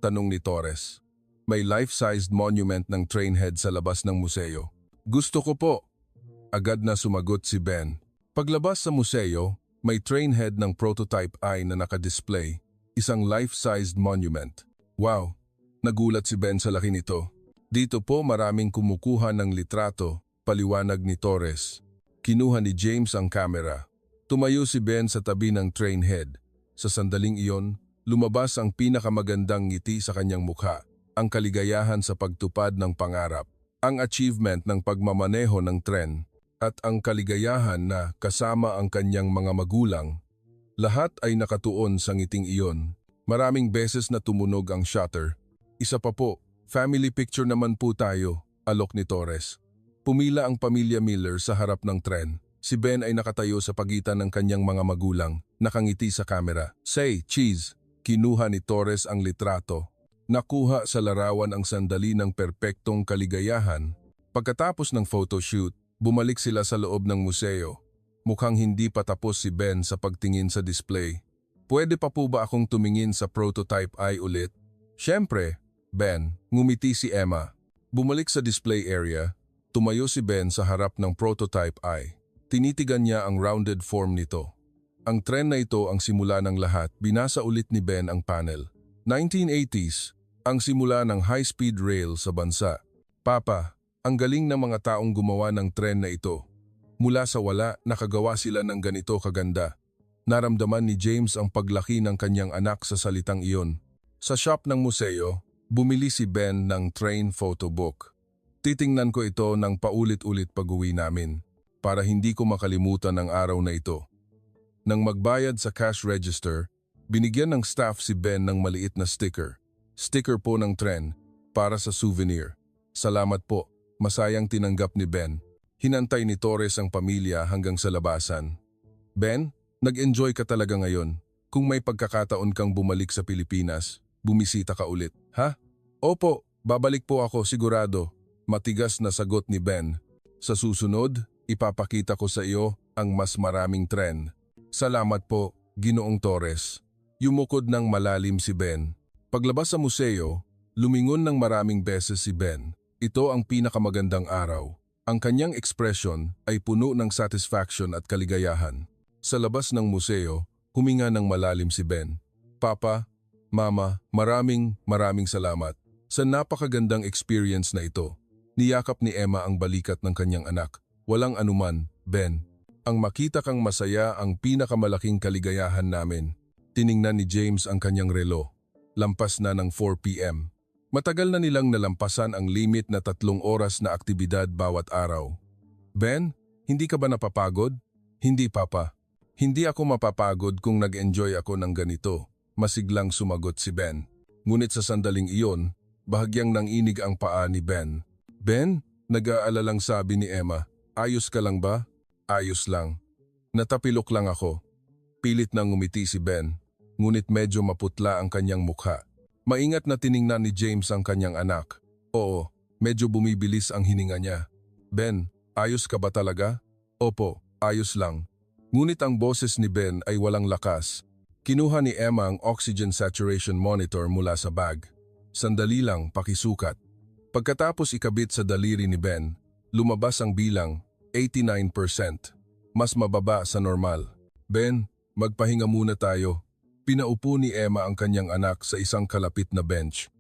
Tanong ni Torres. May life-sized monument ng trainhead sa labas ng museo. Gusto ko po. Agad na sumagot si Ben. Paglabas sa museo, may trainhead ng prototype I na nakadisplay, isang life-sized monument. Wow! Nagulat si Ben sa laki nito. Dito po maraming kumukuha ng litrato, paliwanag ni Torres. Kinuha ni James ang kamera. Tumayo si Ben sa tabi ng trainhead. Sa sandaling iyon, lumabas ang pinakamagandang ngiti sa kanyang mukha, ang kaligayahan sa pagtupad ng pangarap, ang achievement ng pagmamaneho ng tren, at ang kaligayahan na kasama ang kanyang mga magulang. Lahat ay nakatuon sa ngiting iyon. Maraming beses na tumunog ang shutter. Isa pa po, family picture naman po tayo, alok ni Torres. Pumila ang pamilya Miller sa harap ng tren. Si Ben ay nakatayo sa pagitan ng kanyang mga magulang, nakangiti sa kamera. Say, cheese! Kinuha ni Torres ang litrato. Nakuha sa larawan ang sandali ng perpektong kaligayahan. Pagkatapos ng photoshoot, bumalik sila sa loob ng museo. Mukhang hindi pa tapos si Ben sa pagtingin sa display. Pwede pa po ba akong tumingin sa prototype I ulit? Siyempre, Ben, ngumiti si Emma. Bumalik sa display area, tumayo si Ben sa harap ng prototype I. Tinitigan niya ang rounded form nito. Ang tren na ito ang simula ng lahat, binasa ulit ni Ben ang panel. 1980s, ang simula ng high-speed rail sa bansa. Papa, ang galing ng mga taong gumawa ng tren na ito. Mula sa wala, nakagawa sila ng ganito kaganda. Naramdaman ni James ang paglaki ng kanyang anak sa salitang iyon. Sa shop ng museo, bumili si Ben ng train photo book. Titingnan ko ito ng paulit-ulit pag-uwi namin, para hindi ko makalimutan ang araw na ito. Nang magbayad sa cash register, binigyan ng staff si Ben ng maliit na sticker. Sticker po ng tren, para sa souvenir. Salamat po. Masayang tinanggap ni Ben. Hinantay ni Torres ang pamilya hanggang sa labasan. Ben, nag-enjoy ka talaga ngayon. Kung may pagkakataon kang bumalik sa Pilipinas, bumisita ka ulit. Ha? Opo, babalik po ako sigurado. Matigas na sagot ni Ben. Sa susunod, ipapakita ko sa iyo ang mas maraming tren. Salamat po, Ginoong Torres. Yumukod ng malalim si Ben. Paglabas sa museo, lumingon ng maraming beses si Ben. Ito ang pinakamagandang araw. Ang kanyang ekspresyon ay puno ng satisfaction at kaligayahan. Sa labas ng museo, huminga ng malalim si Ben. Papa, Mama, maraming salamat sa napakagandang experience na ito. Niyakap ni Emma ang balikat ng kanyang anak. Walang anuman, Ben. Ang makita kang masaya ang pinakamalaking kaligayahan namin. Tiningnan ni James ang kanyang relo. Lampas na ng 4 p.m. Matagal na nilang nalampasan ang limit na 3 oras na aktibidad bawat araw. Ben, hindi ka ba napapagod? Hindi, Papa. Hindi ako mapapagod kung nag-enjoy ako ng ganito, masiglang sumagot si Ben. Ngunit sa sandaling iyon, bahagyang nanginig ang paa ni Ben. Ben, nag-aalalang sabi ni Emma, ayos ka lang ba? Ayos lang. Natapilok lang ako. Pilit nang ngumiti si Ben, ngunit medyo maputla ang kanyang mukha. Maingat na tiningnan ni James ang kanyang anak. Oo, medyo bumibilis ang hininga niya. Ben, ayos ka ba talaga? Opo, ayos lang. Ngunit ang boses ni Ben ay walang lakas. Kinuha ni Emma ang oxygen saturation monitor mula sa bag. Sandali lang, pakisukat. Pagkatapos ikabit sa daliri ni Ben, lumabas ang bilang 89%. Mas mababa sa normal. Ben, magpahinga muna tayo. Pinaupo ni Emma ang kanyang anak sa isang kalapit na bench.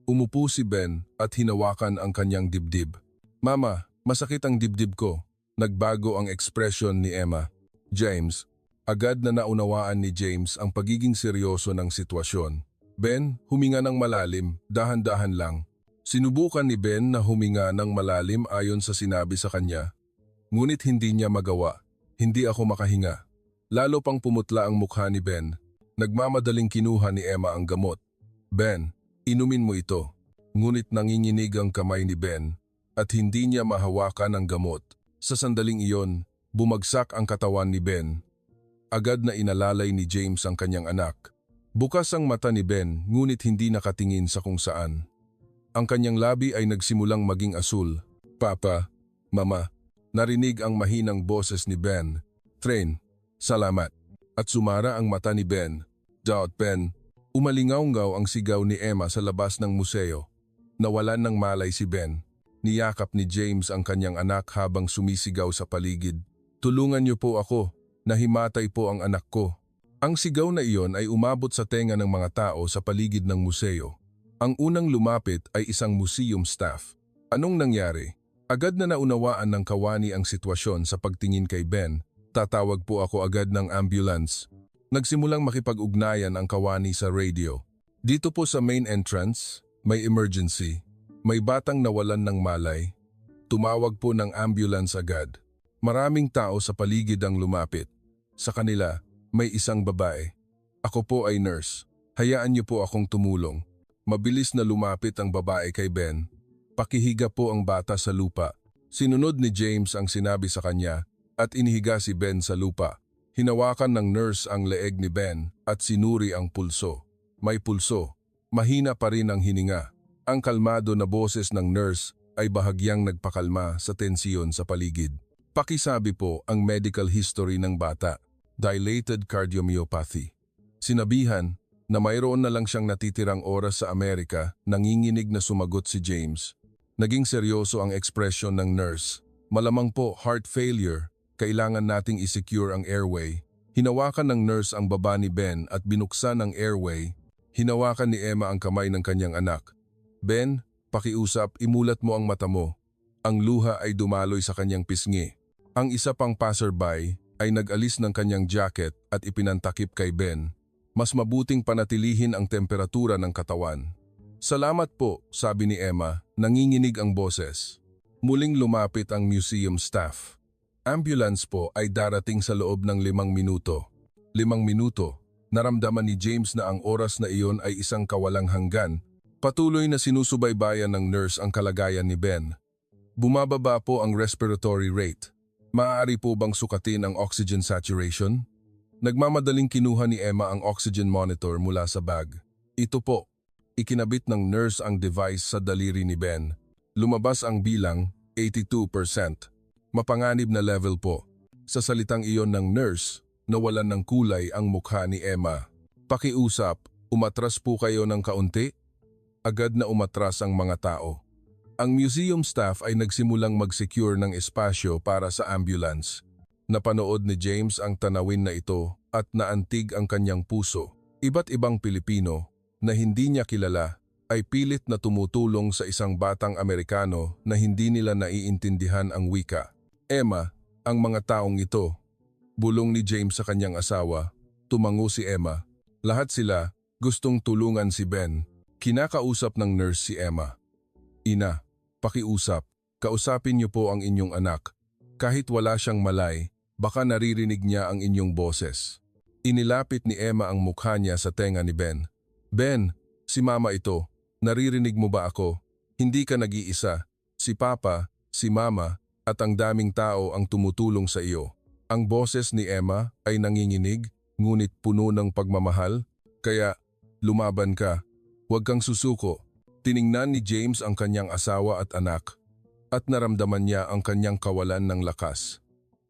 Umupo si Ben at hinawakan ang kanyang dibdib. Mama, masakit ang dibdib ko. Nagbago ang ekspresyon ni Emma. James, agad na naunawaan ni James ang pagiging seryoso ng sitwasyon. Ben, huminga ng malalim, dahan-dahan lang. Sinubukan ni Ben na huminga ng malalim ayon sa sinabi sa kanya. Ngunit hindi niya magawa. Hindi ako makahinga. Lalo pang pumutla ang mukha ni Ben. Nagmamadaling kinuha ni Emma ang gamot. Ben, inumin mo ito. Ngunit nanginginig ang kamay ni Ben at hindi niya mahawakan ang gamot. Sa sandaling iyon, bumagsak ang katawan ni Ben. Agad na inalalay ni James ang kanyang anak. Bukas ang mata ni Ben ngunit hindi nakatingin sa kung saan. Ang kanyang labi ay nagsimulang maging asul. Papa, Mama, narinig ang mahinang boses ni Ben. Train, salamat. At sumara ang mata ni Ben. Ben, umalingaw-ngaw ang sigaw ni Emma sa labas ng museo. Nawalan ng malay si Ben. Niyakap ni James ang kanyang anak habang sumisigaw sa paligid. Tulungan niyo po ako, nahimatay po ang anak ko. Ang sigaw na iyon ay umabot sa tenga ng mga tao sa paligid ng museo. Ang unang lumapit ay isang museum staff. Anong nangyari? Agad na naunawaan ng kawani ang sitwasyon sa pagtingin kay Ben. Tatawag po ako agad ng ambulance. Nagsimulang makipag-ugnayan ang kawani sa radio. Dito po sa main entrance, may emergency. May batang nawalan ng malay. Tumawag po ng ambulance agad. Maraming tao sa paligid ang lumapit. Sa kanila, may isang babae. Ako po ay nurse. Hayaan niyo po akong tumulong. Mabilis na lumapit ang babae kay Ben. Pakihiga po ang bata sa lupa. Sinunod ni James ang sinabi sa kanya at inihiga si Ben sa lupa. Hinawakan ng nurse ang leeg ni Ben at sinuri ang pulso. May pulso. Mahina pa rin ang hininga. Ang kalmado na boses ng nurse ay bahagyang nagpakalma sa tensiyon sa paligid. Pakisabi po ang medical history ng bata. Dilated cardiomyopathy. Sinabihan na mayroon na lang siyang natitirang oras sa Amerika, nanginginig na sumagot si James. Naging seryoso ang ekspresyon ng nurse. Malamang po heart failure, kailangan nating isecure ang airway. Hinawakan ng nurse ang baba ni Ben at binuksan ang airway. Hinawakan ni Emma ang kamay ng kanyang anak. Ben, pakiusap, imulat mo ang mata mo. Ang luha ay dumaloy sa kanyang pisngi. Ang isa pang passerby ay nag-alis ng kanyang jacket at ipinantakip kay Ben. Mas mabuting panatilihin ang temperatura ng katawan. Salamat po, sabi ni Emma, nanginginig ang boses. Muling lumapit ang museum staff. Ambulance po ay darating sa loob ng 5 minuto. 5 minuto, naramdaman ni James na ang oras na iyon ay isang kawalang hanggan. Patuloy na sinusubaybayan ng nurse ang kalagayan ni Ben. Bumababa po ang respiratory rate. Maaari po bang sukatin ang oxygen saturation? Nagmamadaling kinuha ni Emma ang oxygen monitor mula sa bag. Ito po, ikinabit ng nurse ang device sa daliri ni Ben. Lumabas ang bilang 82%. Mapanganib na level po. Sa salitang iyon ng nurse, nawalan ng kulay ang mukha ni Emma. Pakiusap, umatras po kayo ng kaunti? Agad na umatras ang mga tao. Ang museum staff ay nagsimulang mag-secure ng espasyo para sa ambulance. Napanood ni James ang tanawin na ito at naantig ang kanyang puso. Iba't ibang Pilipino na hindi niya kilala ay pilit na tumutulong sa isang batang Amerikano na hindi nila naiintindihan ang wika. Emma, ang mga taong ito. Bulong ni James sa kanyang asawa. Tumango si Emma. Lahat sila gustong tulungan si Ben. Kinakausap ng nurse si Emma. Ina, pakiusap. Kausapin niyo po ang inyong anak. Kahit wala siyang malay, baka naririnig niya ang inyong boses. Inilapit ni Emma ang mukha niya sa tenga ni Ben. Ben, si Mama ito. Naririnig mo ba ako? Hindi ka nag-iisa. Si Papa, si Mama, at ang daming tao ang tumutulong sa iyo. Ang boses ni Emma ay nanginginig, ngunit puno ng pagmamahal. Kaya, lumaban ka. Huwag kang susuko. Tiningnan ni James ang kanyang asawa at anak, at naramdaman niya ang kanyang kawalan ng lakas.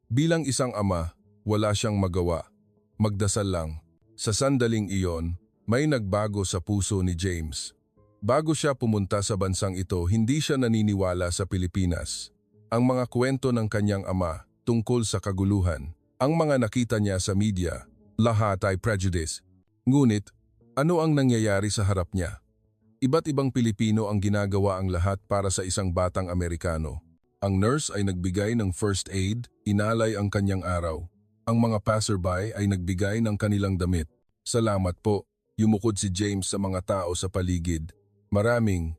Bilang isang ama, Wala siyang magawa. Magdasal lang. Sa sandaling iyon, may nagbago sa puso ni James. Bago siya pumunta sa bansang ito, hindi siya naniniwala sa Pilipinas. Ang mga kwento ng kanyang ama tungkol sa kaguluhan, ang mga nakita niya sa media, lahat ay prejudice. Ngunit, ano ang nangyayari sa harap niya? Iba't ibang Pilipino ang ginagawa ang lahat para sa isang batang Amerikano. Ang nurse ay nagbigay ng first aid, inalay ang kanyang araw. Ang mga passerby ay nagbigay ng kanilang damit. Salamat po, yumukod si James sa mga tao sa paligid. Maraming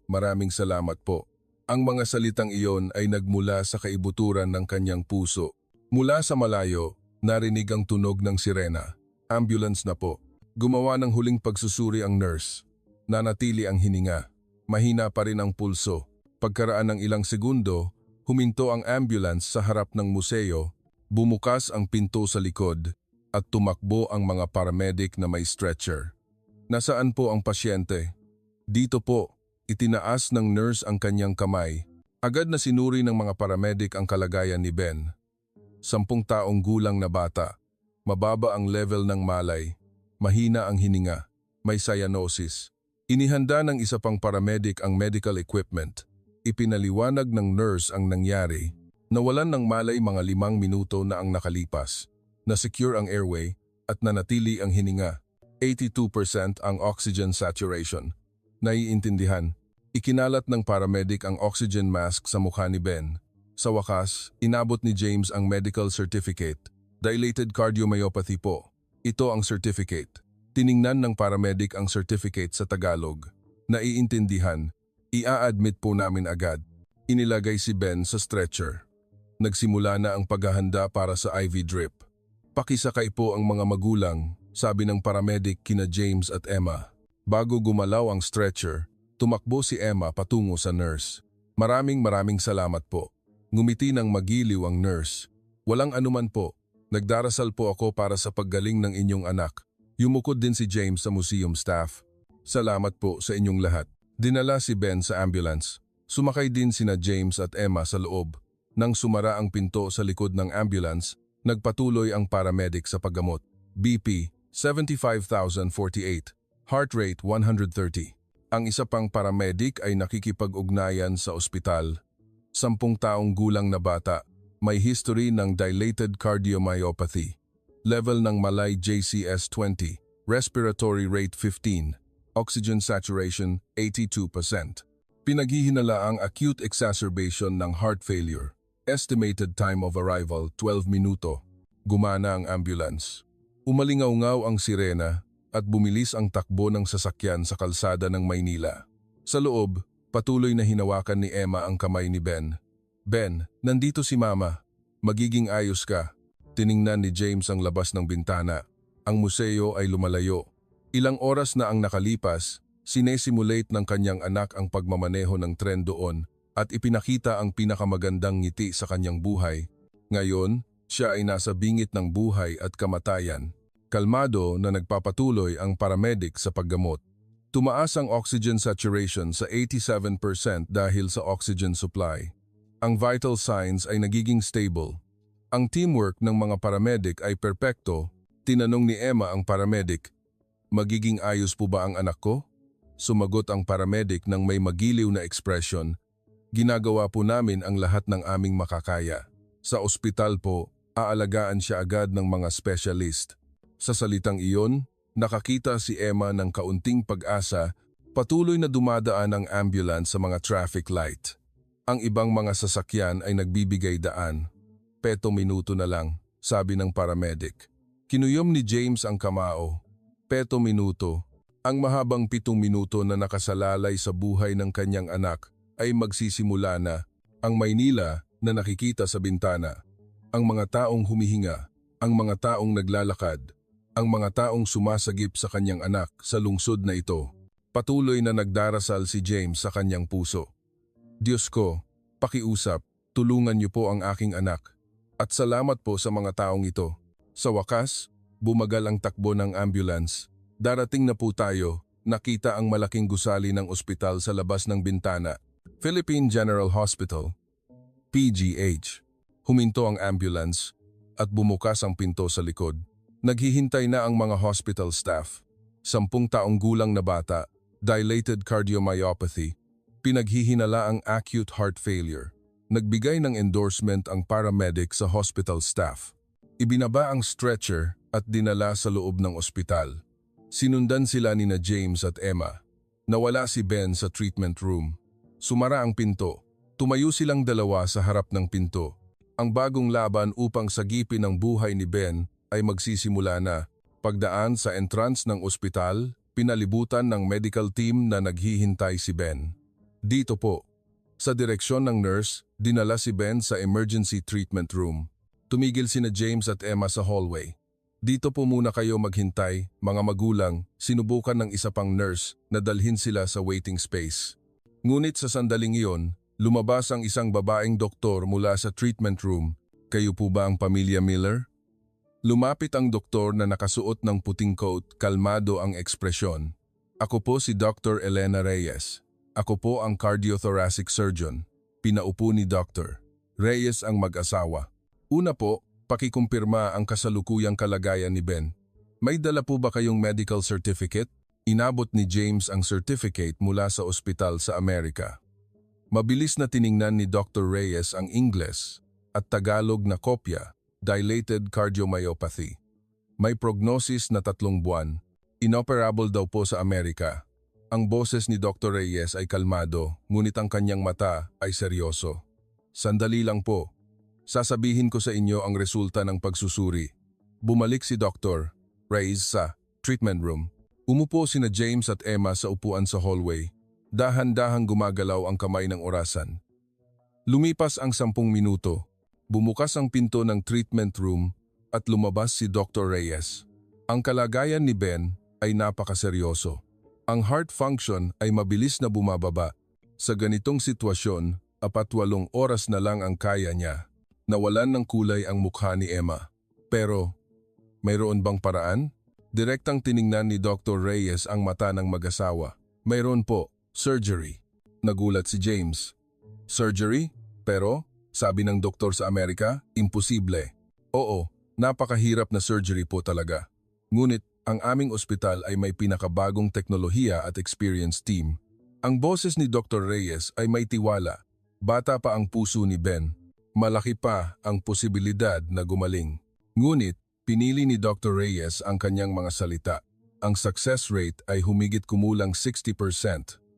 salamat po. Ang mga salitang iyon ay nagmula sa kaibuturan ng kanyang puso. Mula sa malayo, narinig ang tunog ng sirena. Ambulance na po. Gumawa ng huling pagsusuri ang nurse. Nanatili ang hininga. Mahina pa rin ang pulso. Pagkaraan ng ilang segundo, huminto ang ambulance sa harap ng museo, bumukas ang pinto sa likod, at tumakbo ang mga paramedic na may stretcher. Nasaan po ang pasyente? Dito po, itinaas ng nurse ang kanyang kamay. Agad na sinuri ng mga paramedic ang kalagayan ni Ben. 10 taong gulang na bata. Mababa ang level ng malay. Mahina ang hininga. May cyanosis. Inihanda ng isa pang paramedic ang medical equipment. Ipinaliwanag ng nurse ang nangyari. Nawalan ng malay mga 5 minuto na ang nakalipas. Na-secure ang airway at nanatili ang hininga. 82% ang oxygen saturation. Naiintindihan. Ikinalat ng paramedic ang oxygen mask sa mukha ni Ben. Sa wakas, inabot ni James ang medical certificate. Dilated cardiomyopathy po. Ito ang certificate. Tiningnan ng paramedic ang certificate sa Tagalog. Naiintindihan. Ia-admit po namin agad. Inilagay si Ben sa stretcher. Nagsimula na ang paghahanda para sa IV drip. Pakisakay po ang mga magulang, sabi ng paramedic kina James at Emma. Bago gumalaw ang stretcher, tumakbo si Emma patungo sa nurse. Maraming salamat po. Ngumiti ng magiliw ang nurse. Walang anuman po. Nagdarasal po ako para sa paggaling ng inyong anak. Yumukod din si James sa museum staff. Salamat po sa inyong lahat. Dinala si Ben sa ambulance. Sumakay din sina James at Emma sa loob. Nang sumara ang pinto sa likod ng ambulance, nagpatuloy ang paramedic sa paggamot. BP 75,048. Heart rate 130. Ang isa pang paramedic ay nakikipag-ugnayan sa ospital. 10 taong gulang na bata, may history ng dilated cardiomyopathy. Level ng malay JCS 20, respiratory rate 15, oxygen saturation 82%. Pinaghihinala ang acute exacerbation ng heart failure. Estimated time of arrival 12 minuto. Gumana ang ambulance. Umalingaw-ngaw ang sirena at bumilis ang takbo ng sasakyan sa kalsada ng Maynila. Sa loob, patuloy na hinawakan ni Emma ang kamay ni Ben. Ben, nandito si Mama. Magiging ayos ka. Tiningnan ni James ang labas ng bintana. Ang museo ay lumalayo. Ilang oras na ang nakalipas, sinesimulate ng kanyang anak ang pagmamaneho ng tren doon at ipinakita ang pinakamagandang ngiti sa kanyang buhay. Ngayon, siya ay nasa bingit ng buhay at kamatayan. Kalmado na nagpapatuloy ang paramedic sa paggamot. Tumaas ang oxygen saturation sa 87% dahil sa oxygen supply. Ang vital signs ay nagiging stable. Ang teamwork ng mga paramedic ay perpekto. Tinanong ni Emma ang paramedic, "Magiging ayos po ba ang anak ko?" Sumagot ang paramedic ng may magiliw na ekspresyon, "Ginagawa po namin ang lahat ng aming makakaya. Sa ospital po, aalagaan siya agad ng mga specialist." Sa salitang iyon, nakakita si Emma ng kaunting pag-asa. Patuloy na dumadaan ang ambulance sa mga traffic light. Ang ibang mga sasakyan ay nagbibigay daan. 7 minuto na lang, sabi ng paramedic. Kinuyom ni James ang kamao. 7 minuto. Ang mahabang 7 minuto na nakasalalay sa buhay ng kanyang anak ay magsisimula na. Ang Maynila na nakikita sa bintana. Ang mga taong humihinga. Ang mga taong naglalakad. Ang mga taong sumasagip sa kanyang anak sa lungsod na ito. Patuloy na nagdarasal si James sa kanyang puso. Diyos ko, pakiusap, tulungan niyo po ang aking anak. At salamat po sa mga taong ito. Sa wakas, bumagal ang takbo ng ambulance. Darating na po tayo, nakita ang malaking gusali ng ospital sa labas ng bintana. Philippine General Hospital, PGH. Huminto ang ambulance. at bumukas ang pinto sa likod. Naghihintay na ang mga hospital staff. 10 taong gulang na bata, dilated cardiomyopathy, pinaghihinala ang acute heart failure. Nagbigay ng endorsement ang paramedic sa hospital staff. Ibinaba ang stretcher at dinala sa loob ng ospital. Sinundan sila nina James at Emma. Nawala si Ben sa treatment room. Sumara ang pinto. Tumayo silang dalawa sa harap ng pinto. Ang bagong laban upang sagipin ang buhay ni Ben ay magsisimula na. Pagdaan sa entrance ng ospital, pinalibutan ng medical team na naghihintay si Ben. Dito po, sa direksyon ng nurse, dinala si Ben sa emergency treatment room. Tumigil sina James at Emma sa hallway. Dito po muna kayo maghintay, mga magulang, sinubukan ng isa pang nurse na dalhin sila sa waiting space. Ngunit sa sandaling iyon, lumabas ang isang babaeng doktor mula sa treatment room. Kayo po ba ang pamilya Miller? Lumapit ang doktor na nakasuot ng puting coat, kalmado ang ekspresyon. Ako po si Dr. Elena Reyes. Ako po ang cardiothoracic surgeon. Pinaupo ni Dr. Reyes ang mag-asawa. Una po, pakikumpirma ang kasalukuyang kalagayan ni Ben. May dala po ba kayong medical certificate? Inabot ni James ang certificate mula sa ospital sa Amerika. Mabilis na tiningnan ni Dr. Reyes ang Ingles at Tagalog na kopya, dilated cardiomyopathy. May prognosis na 3 buwan. Inoperable daw po sa Amerika. Ang boses ni Dr. Reyes ay kalmado, ngunit ang kanyang mata ay seryoso. Sandali lang po. Sasabihin ko sa inyo ang resulta ng pagsusuri. Bumalik si Dr. Reyes sa treatment room. Umupo sina James at Emma sa upuan sa hallway. Dahan-dahang gumagalaw ang kamay ng orasan. Lumipas ang 10 minuto. Bumukas ang pinto ng treatment room at lumabas si Dr. Reyes. Ang kalagayan ni Ben ay napakaseryoso. Ang heart function ay mabilis na bumababa. Sa ganitong sitwasyon, 48 oras na lang ang kaya niya. Nawalan ng kulay ang mukha ni Emma. Pero, mayroon bang paraan? Direktang tiningnan ni Dr. Reyes ang mata ng mag-asawa. Mayroon po, surgery. Nagulat si James. Surgery? Pero, sabi ng doktor sa Amerika, imposible. Oo, napakahirap na surgery po talaga. Ngunit, ang aming ospital ay may pinakabagong teknolohiya at experienced team. Ang boses ni Dr. Reyes ay may tiwala. Bata pa ang puso ni Ben. Malaki pa ang posibilidad na gumaling. Ngunit, pinili ni Dr. Reyes ang kanyang mga salita. Ang success rate ay humigit kumulang 60%,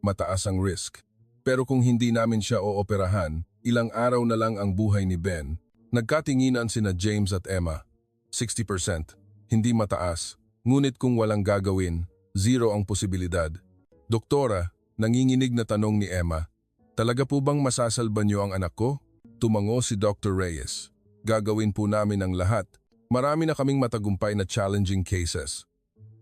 mataas ang risk. Pero kung hindi namin siya ooperahan, ilang araw na lang ang buhay ni Ben. Nagkatinginan sina James at Emma. 60%, hindi mataas. Ngunit kung walang gagawin, 0 ang posibilidad. Doktora, nanginginig na tanong ni Emma, talaga po bang masasalba niyo ang anak ko? Tumango si Dr. Reyes. Gagawin po namin ang lahat. Marami na kaming matagumpay na challenging cases.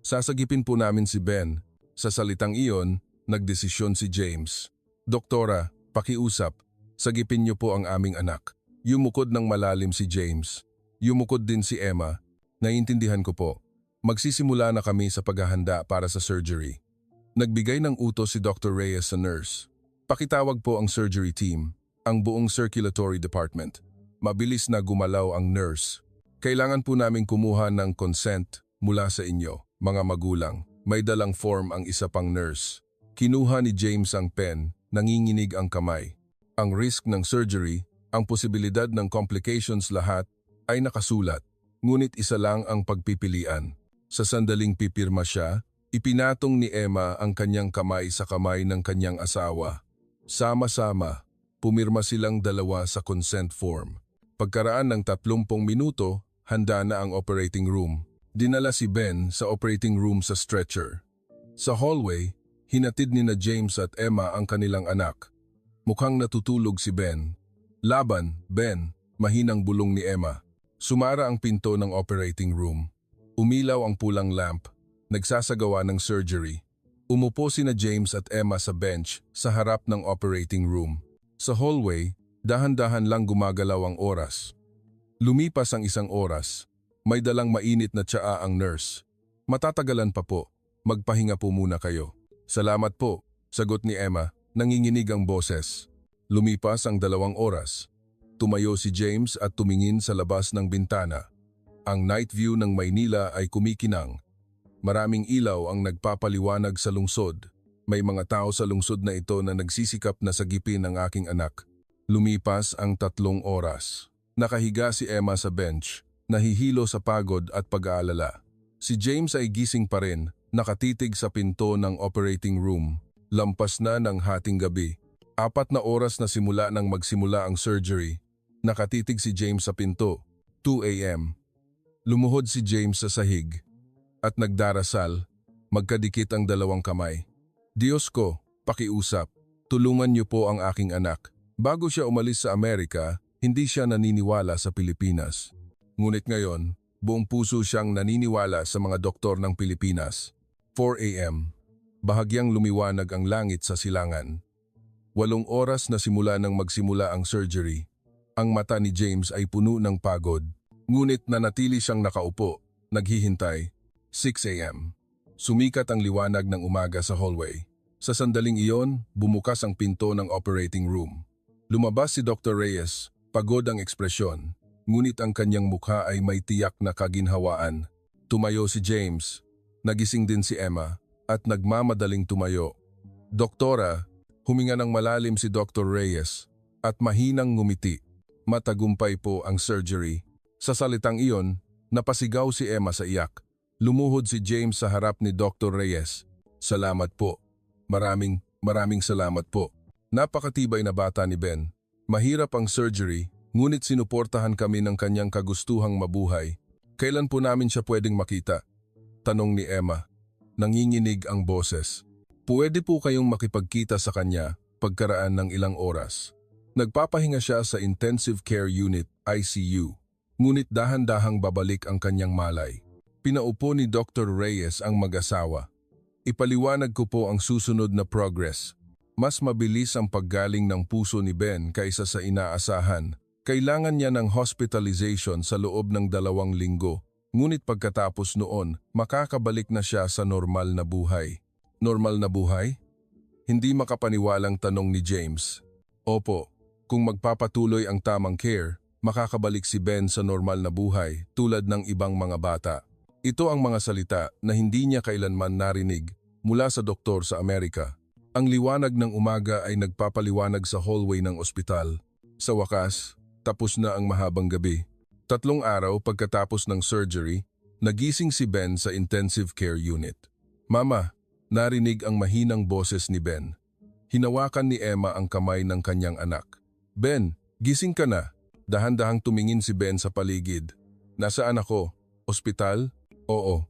Sasagipin po namin si Ben. Sa salitang iyon, nagdesisyon si James. Doktora, pakiusap. Sagipin niyo po ang aming anak. Yumukod ng malalim si James. Yumukod din si Emma. Naiintindihan ko po. Magsisimula na kami sa paghahanda para sa surgery. Nagbigay ng utos si Dr. Reyes sa nurse. Pakitawag po ang surgery team, ang buong circulatory department. Mabilis na gumalaw ang nurse. Kailangan po namin kumuha ng consent mula sa inyo, mga magulang. May dalang form ang isa pang nurse. Kinuha ni James ang pen, nanginginig ang kamay. Ang risk ng surgery, ang posibilidad ng complications lahat ay nakasulat. Ngunit isa lang ang pagpipilian. Sa sandaling pipirma siya, ipinatong ni Emma ang kanyang kamay sa kamay ng kanyang asawa. Sama-sama, pumirma silang dalawa sa consent form. Pagkaraan ng 30 minuto, handa na ang operating room. Dinala si Ben sa operating room sa stretcher. Sa hallway, hinatid ni na James at Emma ang kanilang anak. Mukhang natutulog si Ben. Laban, Ben, mahinang bulong ni Emma. Sumara ang pinto ng operating room. Umilaw ang pulang lamp. Nagsasagawa ng surgery. Umupo sina James at Emma sa bench sa harap ng operating room. Sa hallway, dahan-dahan lang gumagalaw ang oras. Lumipas ang 1 oras. May dalang mainit na tsaa ang nurse. Matatagalan pa po. Magpahinga po muna kayo. Salamat po, sagot ni Emma. Nanginginig ang boses. Lumipas ang 2 oras. Tumayo si James at tumingin sa labas ng bintana. Ang night view ng Maynila ay kumikinang. Maraming ilaw ang nagpapaliwanag sa lungsod. May mga tao sa lungsod na ito na nagsisikap na sagipin ang aking anak. Lumipas ang 3 oras. Nakahiga si Emma sa bench, nahihilo sa pagod at pag-aalala. Si James ay gising pa rin, nakatitig sa pinto ng operating room. Lampas na ng hating gabi. 4 na oras na simula nang magsimula ang surgery. Nakatitig si James sa pinto. 2 a.m. Lumuhod si James sa sahig at nagdarasal. Magkadikit ang 2 kamay. Diyos ko, pakiusap, tulungan niyo po ang aking anak. Bago siya umalis sa Amerika, hindi siya naniniwala sa Pilipinas. Ngunit ngayon, buong puso siyang naniniwala sa mga doktor ng Pilipinas. 4 a.m. Bahagyang lumiwanag ang langit sa silangan. 8 oras na simula nang magsimula ang surgery. Ang mata ni James ay puno ng pagod. Ngunit nanatili siyang nakaupo, naghihintay. 6 a.m. Sumikat ang liwanag ng umaga sa hallway. Sa sandaling iyon, bumukas ang pinto ng operating room. Lumabas si Dr. Reyes, pagod ang ekspresyon. Ngunit ang kanyang mukha ay may tiyak na kaginhawaan. Tumayo si James. Nagising din si Emma at nagmamadaling tumayo. Doktora, huminga ng malalim si Dr. Reyes at mahinang ngumiti. Matagumpay po ang surgery. Sa salitang iyon, napasigaw si Emma sa iyak. Lumuhod si James sa harap ni Dr. Reyes. Salamat po. Maraming salamat po. Napakatibay na bata ni Ben. Mahirap ang surgery, ngunit sinuportahan kami ng kanyang kagustuhang mabuhay. Kailan po namin siya pwedeng makita? Tanong ni Emma. Nanginginig ang boses. Pwede po kayong makipagkita sa kanya pagkaraan ng ilang oras. Nagpapahinga siya sa Intensive Care Unit, ICU. Ngunit dahan-dahang babalik ang kanyang malay. Pinaupo ni Dr. Reyes ang mag-asawa. Ipaliwanag ko po ang susunod na progress. Mas mabilis ang paggaling ng puso ni Ben kaysa sa inaasahan. Kailangan niya ng hospitalization sa loob ng 2 linggo. Ngunit pagkatapos noon, makakabalik na siya sa normal na buhay. Normal na buhay? Hindi makapaniwalang tanong ni James. Opo, kung magpapatuloy ang tamang care, makakabalik si Ben sa normal na buhay tulad ng ibang mga bata. Ito ang mga salita na hindi niya kailanman narinig mula sa doktor sa Amerika. Ang liwanag ng umaga ay nagpapaliwanag sa hallway ng ospital. Sa wakas, tapos na ang mahabang gabi. 3 araw pagkatapos ng surgery, nagising si Ben sa intensive care unit. Mama, narinig ang mahinang boses ni Ben. Hinawakan ni Emma ang kamay ng kanyang anak. Ben, gising ka na. Dahan-dahang tumingin si Ben sa paligid. Nasaan ako? Ospital? Oo.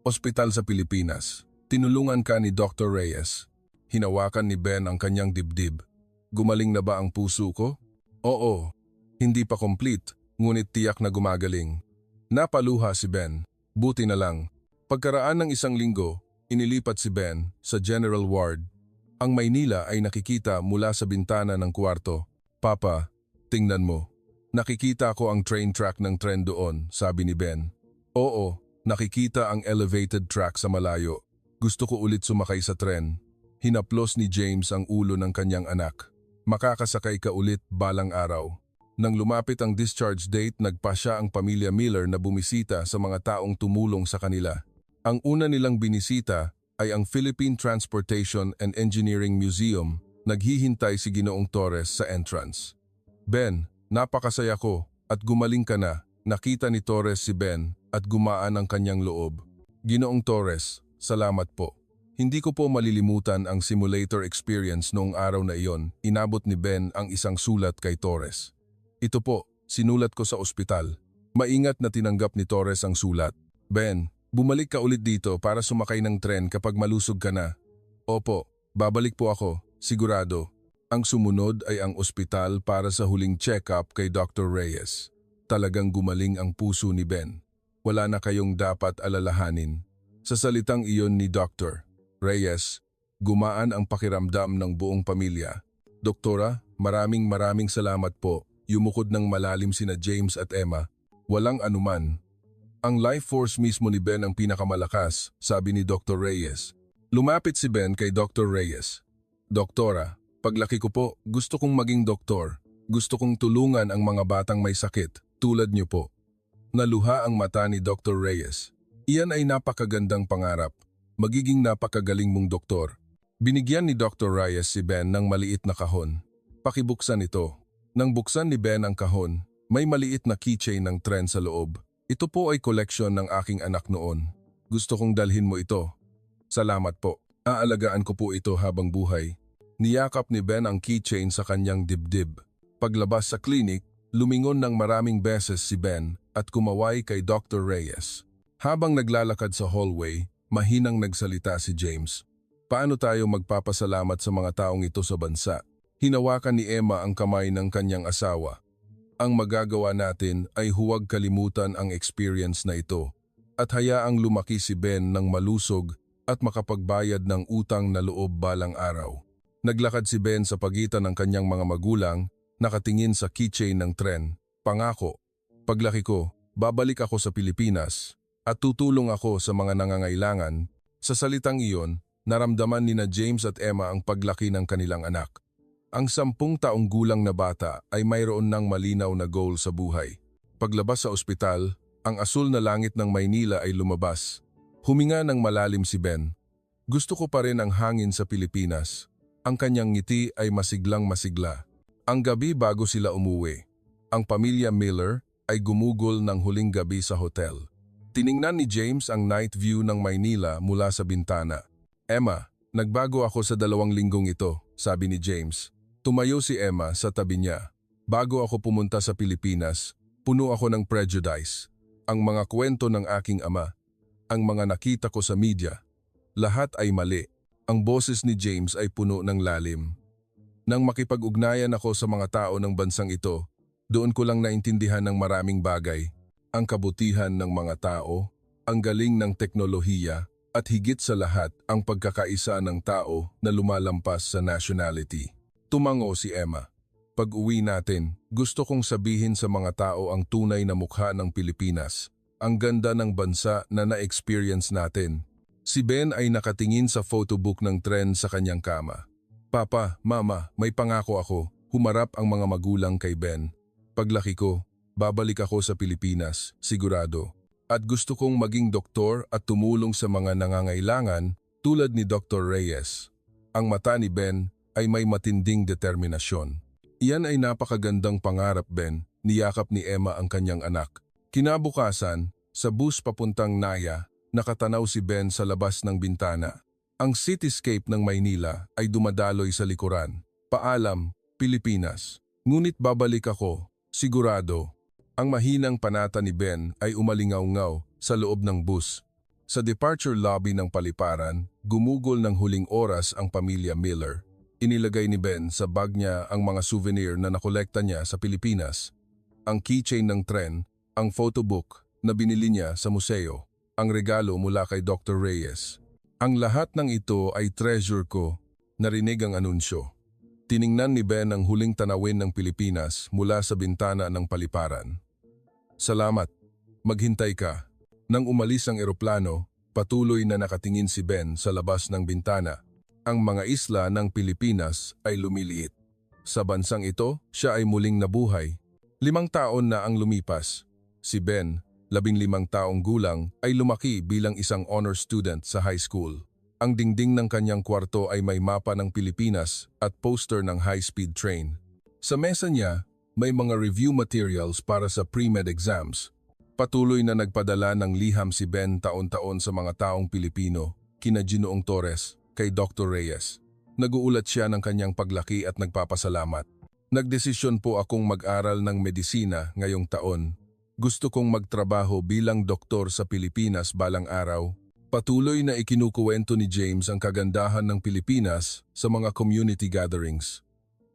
Ospital sa Pilipinas. Tinulungan ka ni Dr. Reyes. Hinawakan ni Ben ang kanyang dibdib. Gumaling na ba ang puso ko? Oo. Hindi pa complete, ngunit tiyak na gumagaling. Napaluha si Ben. Buti na lang. Pagkaraan ng 1 linggo, inilipat si Ben sa General Ward. Ang Maynila ay nakikita mula sa bintana ng kwarto. Papa, tingnan mo. Nakikita ko ang train track ng tren doon, sabi ni Ben. Oo, nakikita ang elevated track sa malayo. Gusto ko ulit sumakay sa tren. Hinaplos ni James ang ulo ng kanyang anak. Makakasakay ka ulit balang araw. Nang lumapit ang discharge date, nagpasya ang pamilya Miller na bumisita sa mga taong tumulong sa kanila. Ang una nilang binisita ay ang Philippine Transportation and Engineering Museum. Naghihintay si Ginoong Torres sa entrance. Ben, napakasaya ko at gumaling ka na. Nakita ni Torres si Ben at gumaan ang kanyang loob. Ginoong Torres, salamat po. Hindi ko po malilimutan ang simulator experience noong araw na iyon. Inabot ni Ben ang isang sulat kay Torres. Ito po, sinulat ko sa ospital. Maingat na tinanggap ni Torres ang sulat. Ben, bumalik ka ulit dito para sumakay ng tren kapag malusog ka na. Opo, babalik po ako. Sigurado. Ang sumunod ay ang ospital para sa huling check-up kay Dr. Reyes. Talagang gumaling ang puso ni Ben. Wala na kayong dapat alalahanin. Sa salitang iyon ni Dr. Reyes, gumaan ang pakiramdam ng buong pamilya. Doktora, maraming salamat po. Yumukod ng malalim sina James at Emma. Walang anuman. Ang life force mismo ni Ben ang pinakamalakas, sabi ni Dr. Reyes. Lumapit si Ben kay Dr. Reyes. Doktora, paglaki ko po, gusto kong maging doktor. Gusto kong tulungan ang mga batang may sakit, tulad niyo po. Naluha ang mata ni Dr. Reyes. Iyan ay napakagandang pangarap. Magiging napakagaling mong doktor. Binigyan ni Dr. Reyes si Ben ng maliit na kahon. Pakibuksan ito. Nang buksan ni Ben ang kahon, may maliit na keychain ng tren sa loob. Ito po ay koleksyon ng aking anak noon. Gusto kong dalhin mo ito. Salamat po. Aalagaan ko po ito habang buhay. Niyakap ni Ben ang keychain sa kanyang dibdib. Paglabas sa klinik, lumingon ng maraming beses si Ben at kumaway kay Dr. Reyes. Habang naglalakad sa hallway, mahinang nagsalita si James. Paano tayo magpapasalamat sa mga taong ito sa bansa? Hinawakan ni Emma ang kamay ng kanyang asawa. Ang magagawa natin ay huwag kalimutan ang experience na ito at hayaang lumaki si Ben ng malusog at makapagbayad ng utang na loob balang araw. Naglakad si Ben sa pagitan ng kanyang mga magulang, nakatingin sa keychain ng tren. Pangako, paglaki ko, babalik ako sa Pilipinas at tutulong ako sa mga nangangailangan. Sa salitang iyon, naramdaman ni na James at Emma ang paglaki ng kanilang anak. Ang 10 taong gulang na bata ay mayroon ng malinaw na goal sa buhay. Paglabas sa ospital, ang asul na langit ng Maynila ay lumabas. Huminga ng malalim si Ben. Gusto ko pa rin ang hangin sa Pilipinas. Ang kanyang ngiti ay masiglang masigla. Ang gabi bago sila umuwi, ang pamilya Miller ay gumugol ng huling gabi sa hotel. Tiningnan ni James ang night view ng Maynila mula sa bintana. Emma, nagbago ako sa 2 linggong ito, sabi ni James. Tumayo si Emma sa tabi niya. Bago ako pumunta sa Pilipinas, puno ako ng prejudice. Ang mga kwento ng aking ama, ang mga nakita ko sa media, lahat ay mali. Ang boses ni James ay puno ng lalim. Nang makipag-ugnayan ako sa mga tao ng bansang ito, doon ko lang naintindihan ng maraming bagay. Ang kabutihan ng mga tao, ang galing ng teknolohiya, at higit sa lahat ang pagkakaisa ng tao na lumalampas sa nationality. Tumango si Emma. Pag-uwi natin, gusto kong sabihin sa mga tao ang tunay na mukha ng Pilipinas. Ang ganda ng bansa na na-experience natin. Si Ben ay nakatingin sa photobook ng tren sa kanyang kama. Papa, Mama, may pangako ako. Humarap ang mga magulang kay Ben. Paglaki ko, babalik ako sa Pilipinas, sigurado. At gusto kong maging doktor at tumulong sa mga nangangailangan tulad ni Dr. Reyes. Ang mata ni Ben ay may matinding determinasyon. Iyan ay napakagandang pangarap, Ben, niyakap ni Emma ang kanyang anak. Kinabukasan, sa bus papuntang Naya, nakatanaw si Ben sa labas ng bintana. Ang cityscape ng Maynila ay dumadaloy sa likuran. Paalam, Pilipinas. Ngunit babalik ako, sigurado. Ang mahinang panata ni Ben ay umalingaw-ngaw sa loob ng bus. Sa departure lobby ng paliparan, gumugol ng huling oras ang pamilya Miller. Inilagay ni Ben sa bag niya ang mga souvenir na nakolekta niya sa Pilipinas. Ang keychain ng tren, ang photobook na binili niya sa museo, ang regalo mula kay Dr. Reyes. Ang lahat ng ito ay treasure ko, narinig ang anunsyo. Tiningnan ni Ben ang huling tanawin ng Pilipinas mula sa bintana ng paliparan. Salamat, maghintay ka. Nang umalis ang eroplano, patuloy na nakatingin si Ben sa labas ng bintana. Ang mga isla ng Pilipinas ay lumiliit. Sa bansang ito, siya ay muling nabuhay. 5 taon na ang lumipas. Si Ben, 15 taong gulang, ay lumaki bilang isang honor student sa high school. Ang dingding ng kanyang kwarto ay may mapa ng Pilipinas at poster ng high-speed train. Sa mesa niya, may mga review materials para sa pre-med exams. Patuloy na nagpadala ng liham si Ben taon-taon sa mga taong Pilipino, kina Ginoong Torres, kay Dr. Reyes. Naguulat siya ng kanyang paglaki at nagpapasalamat. Nagdesisyon po akong mag-aral ng medisina ngayong taon. Gusto kong magtrabaho bilang doktor sa Pilipinas balang araw. Patuloy na ikinukuwento ni James ang kagandahan ng Pilipinas sa mga community gatherings.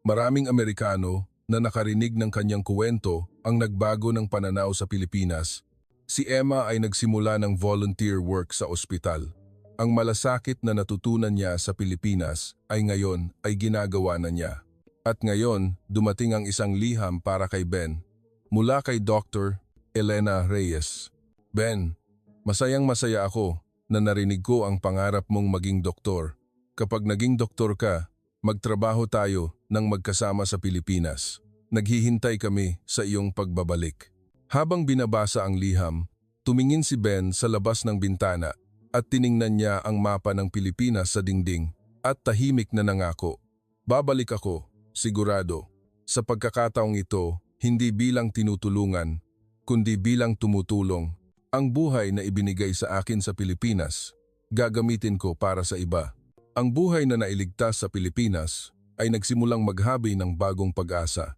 Maraming Amerikano na nakarinig ng kanyang kuwento ang nagbago ng pananaw sa Pilipinas. Si Emma ay nagsimula ng volunteer work sa ospital. Ang malasakit na natutunan niya sa Pilipinas ay ngayon ay ginagawa na niya. At ngayon, dumating ang isang liham para kay Ben, mula kay Dr. Elena Reyes. Ben, masayang-masaya ako na narinig ko ang pangarap mong maging doktor. Kapag naging doktor ka, magtrabaho tayo ng magkasama sa Pilipinas. Naghihintay kami sa iyong pagbabalik. Habang binabasa ang liham, tumingin si Ben sa labas ng bintana at tiningnan niya ang mapa ng Pilipinas sa dingding at tahimik na nangako. Babalik ako, sigurado. Sa pagkakataong ito, hindi bilang tinutulungan, kundi bilang tumutulong. Ang buhay na ibinigay sa akin sa Pilipinas, gagamitin ko para sa iba. Ang buhay na nailigtas sa Pilipinas ay nagsimulang maghabi ng bagong pag-asa.